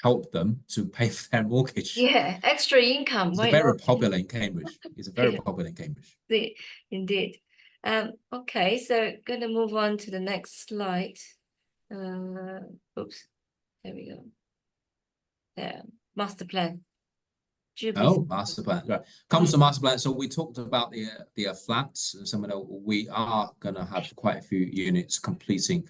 help them to pay for their mortgage. Yeah, extra income. It's very popular in Cambridge. It's very popular in Cambridge. Indeed. Okay, so gonna move on to the next slide. Oops, there we go. There, master plan. Master plan. Right. Comes to master plan. So we talked about the flats. Some of we are gonna have quite a few units completing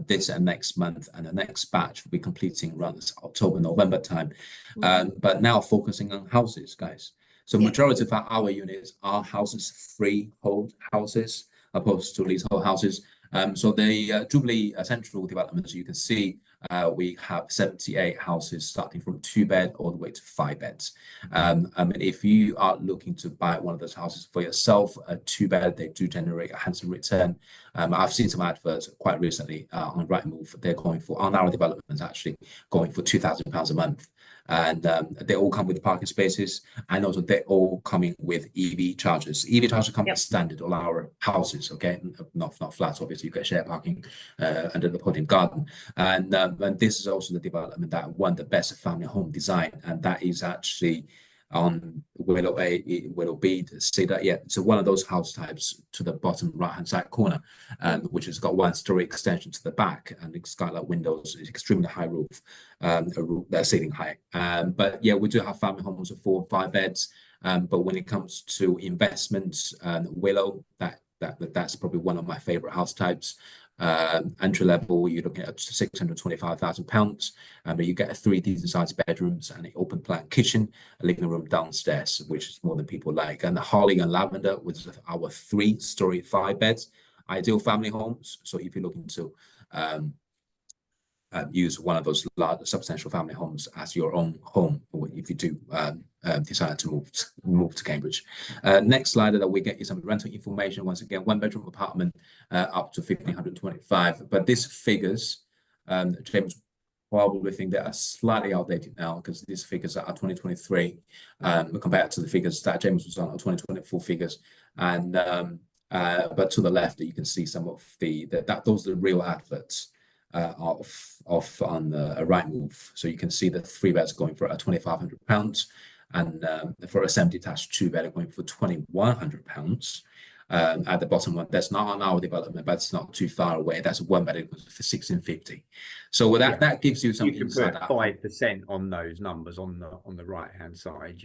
this and next month, and the next batch will be completing around this October, November time. But now focusing on houses, guys. So majority of our units are houses, freehold houses, opposed to leasehold houses. So the Jubilee Central developments, you can see we have 78 houses starting from 2-bed all the way to 5 beds. I mean, if you are looking to buy one of those houses for yourself, a 2-bed, they do generate a handsome return. I've seen some adverts quite recently on Rightmove. They're going for, on our developments actually, going for £2,000 a month. and they all come with parking spaces, and also they're all coming with EV chargers. EV chargers come as standard on our houses, okay, not flats. Obviously, you get shared parking under the podium garden, and this is also the development that won the best family home design, and that is actually on Willow B. See that? Yeah, so one of those house types to the bottom right hand side corner, which has got 1-story extension to the back and skylight windows, is extremely high roof, ceiling height. But yeah, we do have family homes of 4 or 5 beds. But when it comes to investments, Willow, that's probably one of my favorite house types. Entry level, you're looking at £625,000, but you get 3 decent sized bedrooms and an open plan kitchen, a living room downstairs, which is more than people like. And the Holly and Lavender with our 3-story 5 beds, ideal family homes. So if you're looking to use one of those large substantial family homes as your own home, or if you do decide to move to Cambridge. Next slide that we get is some rental information. Once again, 1-bedroom apartment up to 1,525. But these figures, James probably think they are slightly outdated now, because these figures are 2023 compared to the figures that James was on 2024 figures. And but to the left, you can see some of those are the real adverts on the right move. So you can see the 3 beds going for £2,500, and for a semi-detached 2-bed going for £2,100. At the bottom one, that's not on our development, but it's not too far away. That's a 1-bed for £1,650. So that gives you some insight. You could put 5% on those numbers on the right hand side.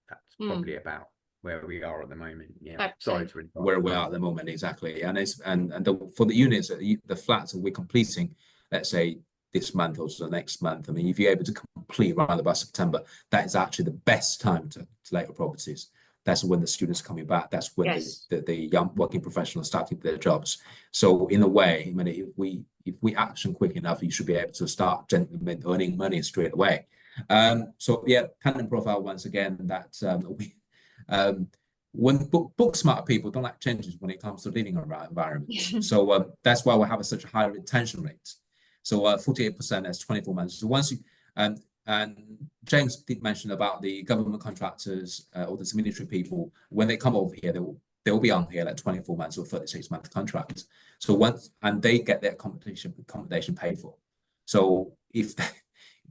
That's probably about where we are at the moment. Yeah, sorry to interrupt. Where we are at the moment, exactly. And for the units, the flats that we're completing, let's say this month or the next month, I mean, if you're able to complete around about September, that is actually the best time to let your properties. That's when the students are coming back. That's when the young working professionals starting their jobs. So in a way, I mean, if we action quick enough, you should be able to start earning money straight away. So yeah, tenant profile once again, that when book smart people don't like changes when it comes to living environment. So that's why we have such a high retention rate. So 48%, that's 24 months. So once you and James did mention about the government contractors or the military people, when they come over here, they'll be on here like 24 months or 36-month contracts. So and they get their accommodation paid for. So if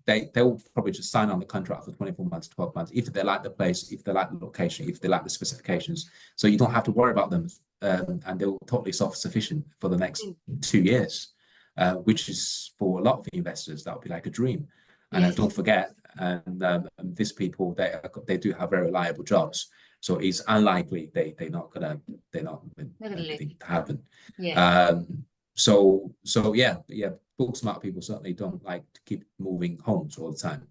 they will probably just sign on the contract for 24 months, 12 months, if they like the place, if they like the location, if they like the specifications. So you don't have to worry about them, and they're totally self-sufficient for the next 2 years, which is for a lot of investors, that would be like a dream. And don't forget, these people, they do have very reliable jobs. So it's unlikely they're not anything to happen. So yeah, book smart people certainly don't like to keep moving homes all the time.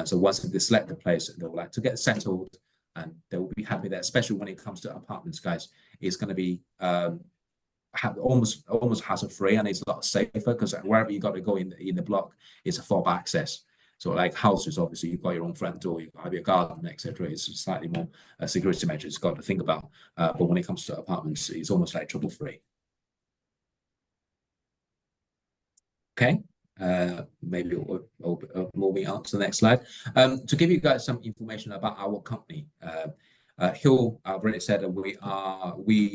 So once they select the place, they'll like to get settled, and they will be happy there. Especially when it comes to apartments, guys, it's going to be almost hassle-free, and it's a lot safer, because wherever you got to go in the block, it's a fob access. So like houses, obviously you've got your own front door, you have your garden, etc. It's slightly more security measures got to think about. But when it comes to apartments, it's almost like trouble-free. Okay, maybe we'll moving on to the next slide. To give you guys some information about our company, Hill, I've already said that we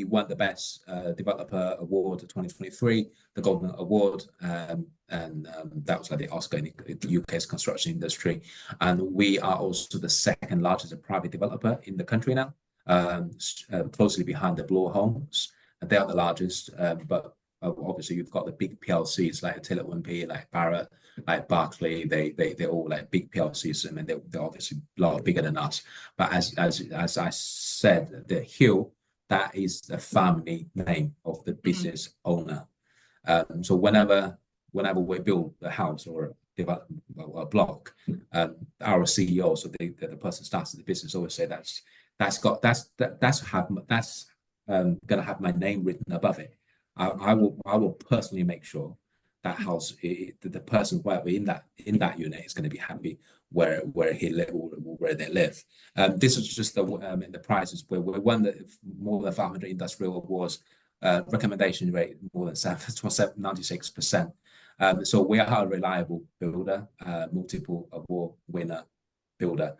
won the Best Developer Award 2023, the Golden Award, and that was like the Oscar in the UK's construction industry. And we are also the 2nd largest private developer in the country now, closely behind the Bloor Homes. And they are the largest, but obviously you've got the big PLCs like Taylor Wimpey, like Barratt, like Barclay. They're all like big PLCs. I mean, they're obviously a lot bigger than us. But as I said, the Hill, that is the family name of the business owner. So whenever we build a house or develop a block, our CEO, so the person starts the business, always say that's gonna have my name written above it. I will personally make sure that house, the person in that unit is going to be happy where he live or where they live. This is just the prizes where we won more than 500 industrial awards, recommendation rate more than 96%. So we are a reliable builder, multiple award winner, builder,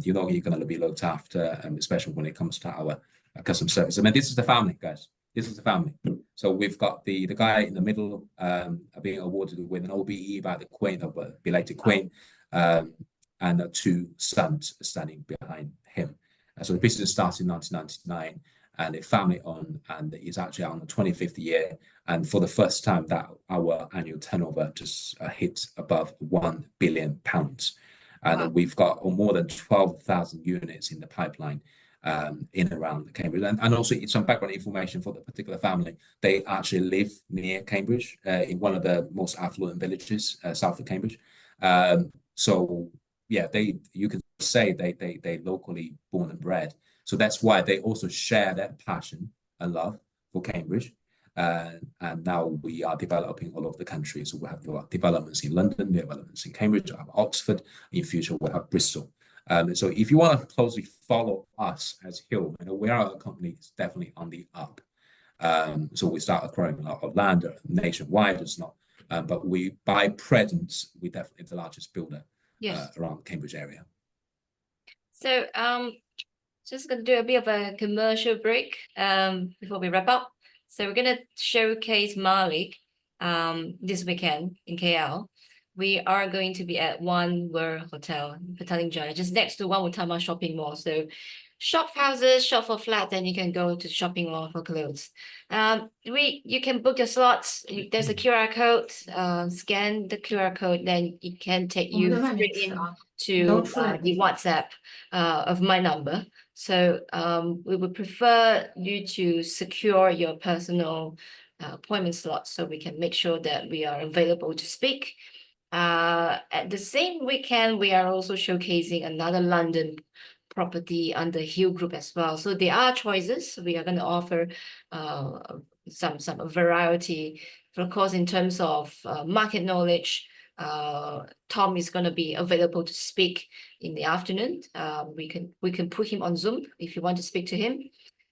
you know you're going to be looked after, especially when it comes to our customer service. I mean, this is the family, guys. This is the family. So we've got the guy in the middle being awarded with an OBE by the Queen, of belated Queen, and the 2 sons standing behind him. So the business started in 1999, and it's family owned, and it's actually on the 25th year. And for the first time, that our annual turnover just hit above £1 billion. And we've got more than 12,000 units in the pipeline in and around Cambridge. And also some background information for the particular family. They actually live near Cambridge, in one of the most affluent villages south of Cambridge. So yeah, you could say they locally born and bred. So that's why they also share that passion and love for Cambridge. And now we are developing all over the country. So we have developments in London, developments in Cambridge, we have Oxford. In future, we'll have Bristol. So if you want to closely follow us as Hill, we are a company that's definitely on the up. So we start acquiring a lot of land nationwide. It's not, but by presence, we're definitely the largest builder around the Cambridge area. So just going to do a bit of a commercial break before we wrap up. So we're going to showcase Malik this weekend in KL. We are going to be at One World Hotel in Petaling Jaya, just next to One Utama shopping mall. So shop houses, shop for flat, then you can go to shopping mall for clothes. You can book your slots. There's a QR code. Scan the QR code, then it can take you straight in to the WhatsApp of my number. So we would prefer you to secure your personal appointment slot so we can make sure that we are available to speak. At the same weekend, we are also showcasing another London property under Hill Group as well. So there are choices. We are going to offer some variety. Of course, in terms of market knowledge, Tom is going to be available to speak in the afternoon. We can put him on Zoom if you want to speak to him.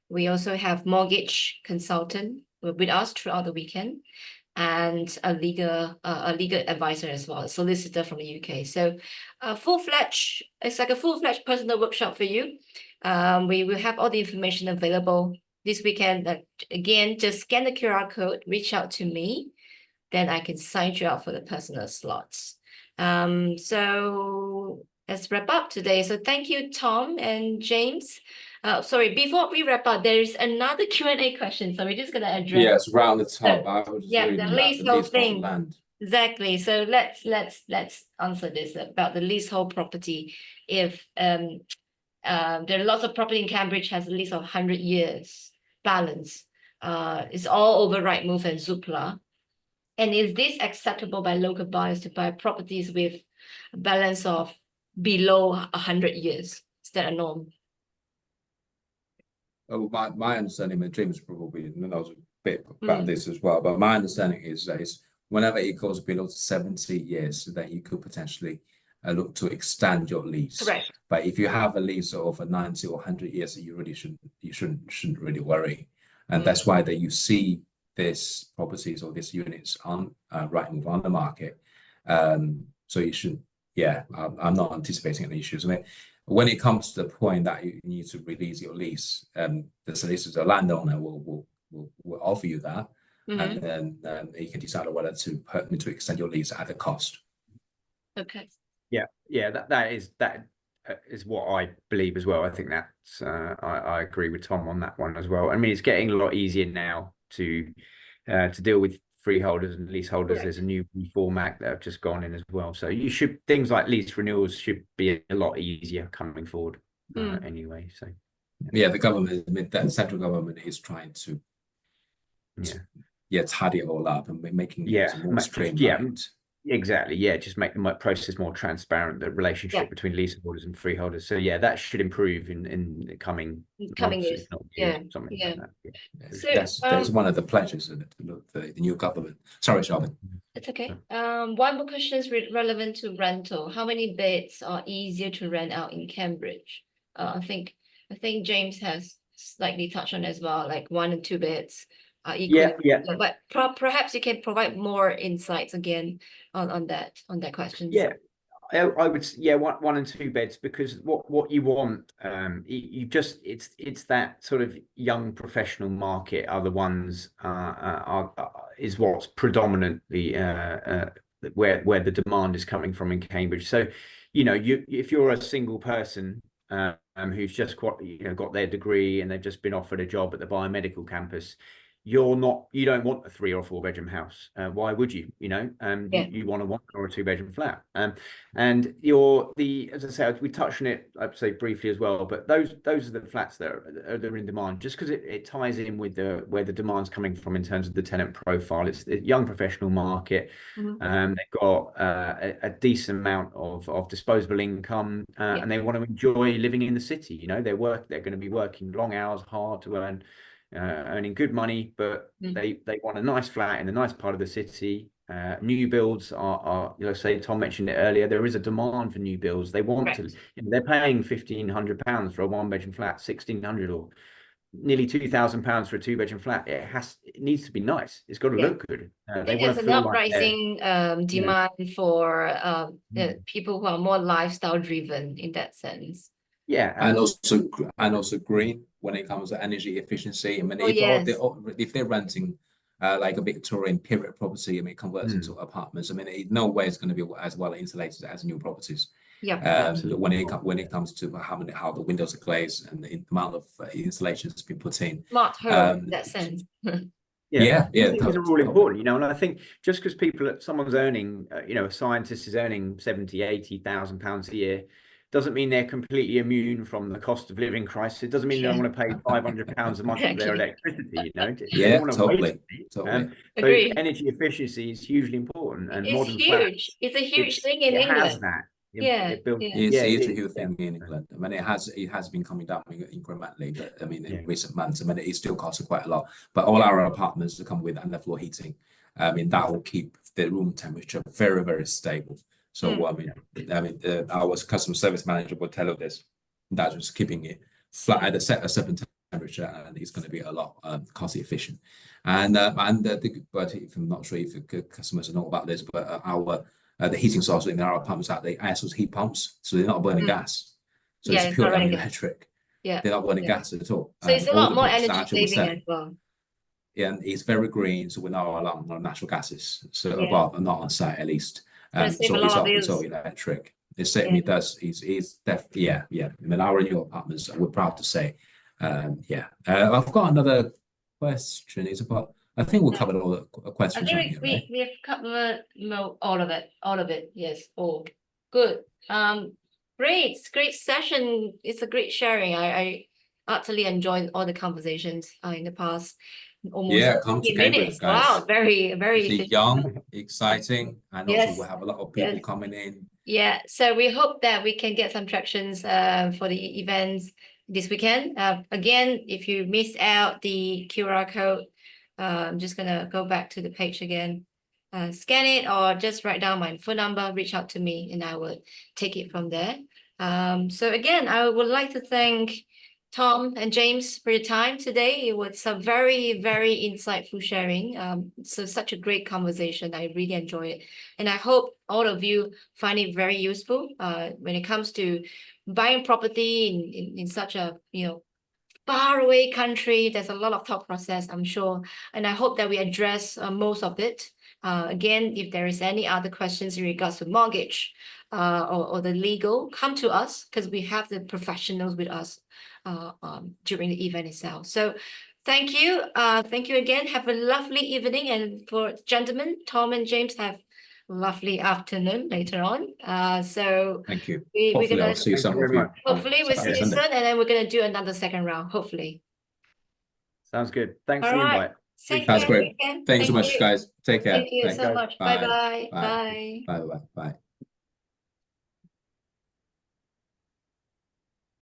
We also have mortgage consultant with us throughout the weekend, and a legal advisor as well, a solicitor from the UK. So it's like a full-fledged personal workshop for you. We will have all the information available this weekend. Again, just scan the QR code, reach out to me, then I can sign you up for the personal slots. So let's wrap up today. So thank you, Tom and James. Sorry, before we wrap up, there is another Q&A question. So we're just going to address. Yes, round the top. I was just reading the leasehold thing. Land. Exactly. So let's answer this about the leasehold property. If there are lots of property in Cambridge has at least 100 years balance. It's all over Rightmove and Zoopla. And is this acceptable by local buyers to buy properties with a balance of below 100 years? Is that a norm? Oh, my understanding, James probably knows a bit about this as well, but my understanding is that whenever it goes below 70 years, then you could potentially look to extend your lease. Correct. But if you have a lease of 90 or 100 years, you really shouldn't really worry. And that's why that you see these properties or these units on Rightmove on the market. So you should, I'm not anticipating any issues. I mean, when it comes to the point that you need to release your lease, the solicitor, the landowner will offer you that, and then you can decide whether to extend your lease at a cost. Okay. Yeah, that is what I believe as well. I think that's I agree with Tom on that one as well. I mean, it's getting a lot easier now to deal with freeholders and leaseholders. Correct. There's a new Reform Act that have just gone in as well. So things like lease renewals should be a lot easier coming forward anyway. So the government, the central government is trying to tidy it all up and making it more streamlined. Exactly. Yeah, just make the process more transparent, the relationship between leaseholders and freeholders. So that should improve in the coming months, years. If not years, something like that. So that's one of the pledges of the new government. Sorry, Shelvin. It's okay. One more question is relevant to rental. How many beds are easier to rent out in Cambridge? I think James has slightly touched on as well, like 1 and 2 beds. But perhaps you can provide more insights again on that question. I would, yeah, one and two beds, because what you want, you just, it's that sort of young professional market are the ones is what's predominantly where the demand is coming from in Cambridge. So, you know, if you're a single person who's just got their degree and they've just been offered a job at the biomedical campus, you don't want a 3 or 4 bedroom house. Why would you? You know, you want a 1 or a 2 bedroom flat. And as I said, we touched on it, I'd say briefly as well, but those are the flats that are in demand, just because it ties in with where the demand's coming from in terms of the tenant profile. It's the young professional market. They've got a decent amount of disposable income, and they want to enjoy living in the city. You know, they're going to be working long hours, hard to earning good money, but they want a nice flat in a nice part of the city. New builds are, you know, say Tom mentioned it earlier, there is a demand for new builds. They want to, you know, they're paying £1,500 for a 1-bedroom flat, 1,600 or nearly £2,000 for a 2-bedroom flat. It needs to be nice. It's got to look good. They want to feel like uprising demand for people who are more lifestyle driven in that sense. Yeah, and also green when it comes to energy efficiency. I mean, if they're renting like a Victorian period property, I mean, converts into apartments, I mean, no way it's going to be as well insulated as new properties. When it comes to how the windows are glazed and the amount of insulation that's been put in. Smart home in that sense. These are all important, you know, and I think just because someone's earning, you know, a scientist is earning 70, 80,000 pounds a year, doesn't mean they're completely immune from the cost of living crisis. It doesn't mean they don't want to pay £500 a month for their electricity, you know. They want to totally. So energy efficiency is hugely important, and it's modern huge. flats, It's a huge thing in England. Has that. It's a huge thing in England. I mean, it has been coming down incrementally, but I mean, in recent months, I mean, it still costs quite a lot. But all our apartments come with underfloor heating. I mean, that will keep the room temperature very, very stable. So I mean, our customer service manager will tell you this. That's just keeping it flat at a certain temperature, and it's going to be a lot cost efficient. And but if I'm not sure if customers know about this, but the heating source in our apartments are the air source heat pumps, so they're not burning gas. So it's pure electric. They're not burning gas at all. So it's a lot more energy saving as well. Yeah, and it's very green, so we're not relying on natural gases. So not on site at least. So it's all electric. It certainly does. It's definitely I mean, our new apartments, we're proud to say. I've got another question. It's about. I think we covered all the questions. I think we've covered all of it. Yes. Oh, good. Great session. It's a great sharing. I utterly enjoyed all the conversations in the past. Almost come to 20 Cambridge, minutes. guys. Wow, very it's young, exciting, and also we'll have a lot of people coming in. Yeah, so we hope that we can get some tractions for the events this weekend. Again, if you missed out the QR code, I'm just gonna go back to the page again, scan it, or just write down my phone number, reach out to me, and I will take it from there. So again, I would like to thank Tom and James for your time today. It was a very, very insightful sharing. So such a great conversation. I really enjoy it. And I hope all of you find it very useful when it comes to buying property in such a, you know, far away country. There's a lot of thought process, I'm sure. And I hope that we address most of it. Again, if there is any other questions in regards to mortgage or the legal, come to us, because we have the professionals with us during the event itself. So thank you. Thank you again. Have a lovely evening. And for gentlemen, Tom and James, have a lovely afternoon later on. So thank you. We're gonna see you sometime. Hopefully we'll see you soon, and then we're gonna do another second round, hopefully. Sounds good. Thanks for the invite. That's great. Thanks so much, guys. Take care. Thank you so much. Bye-bye. Bye. Bye.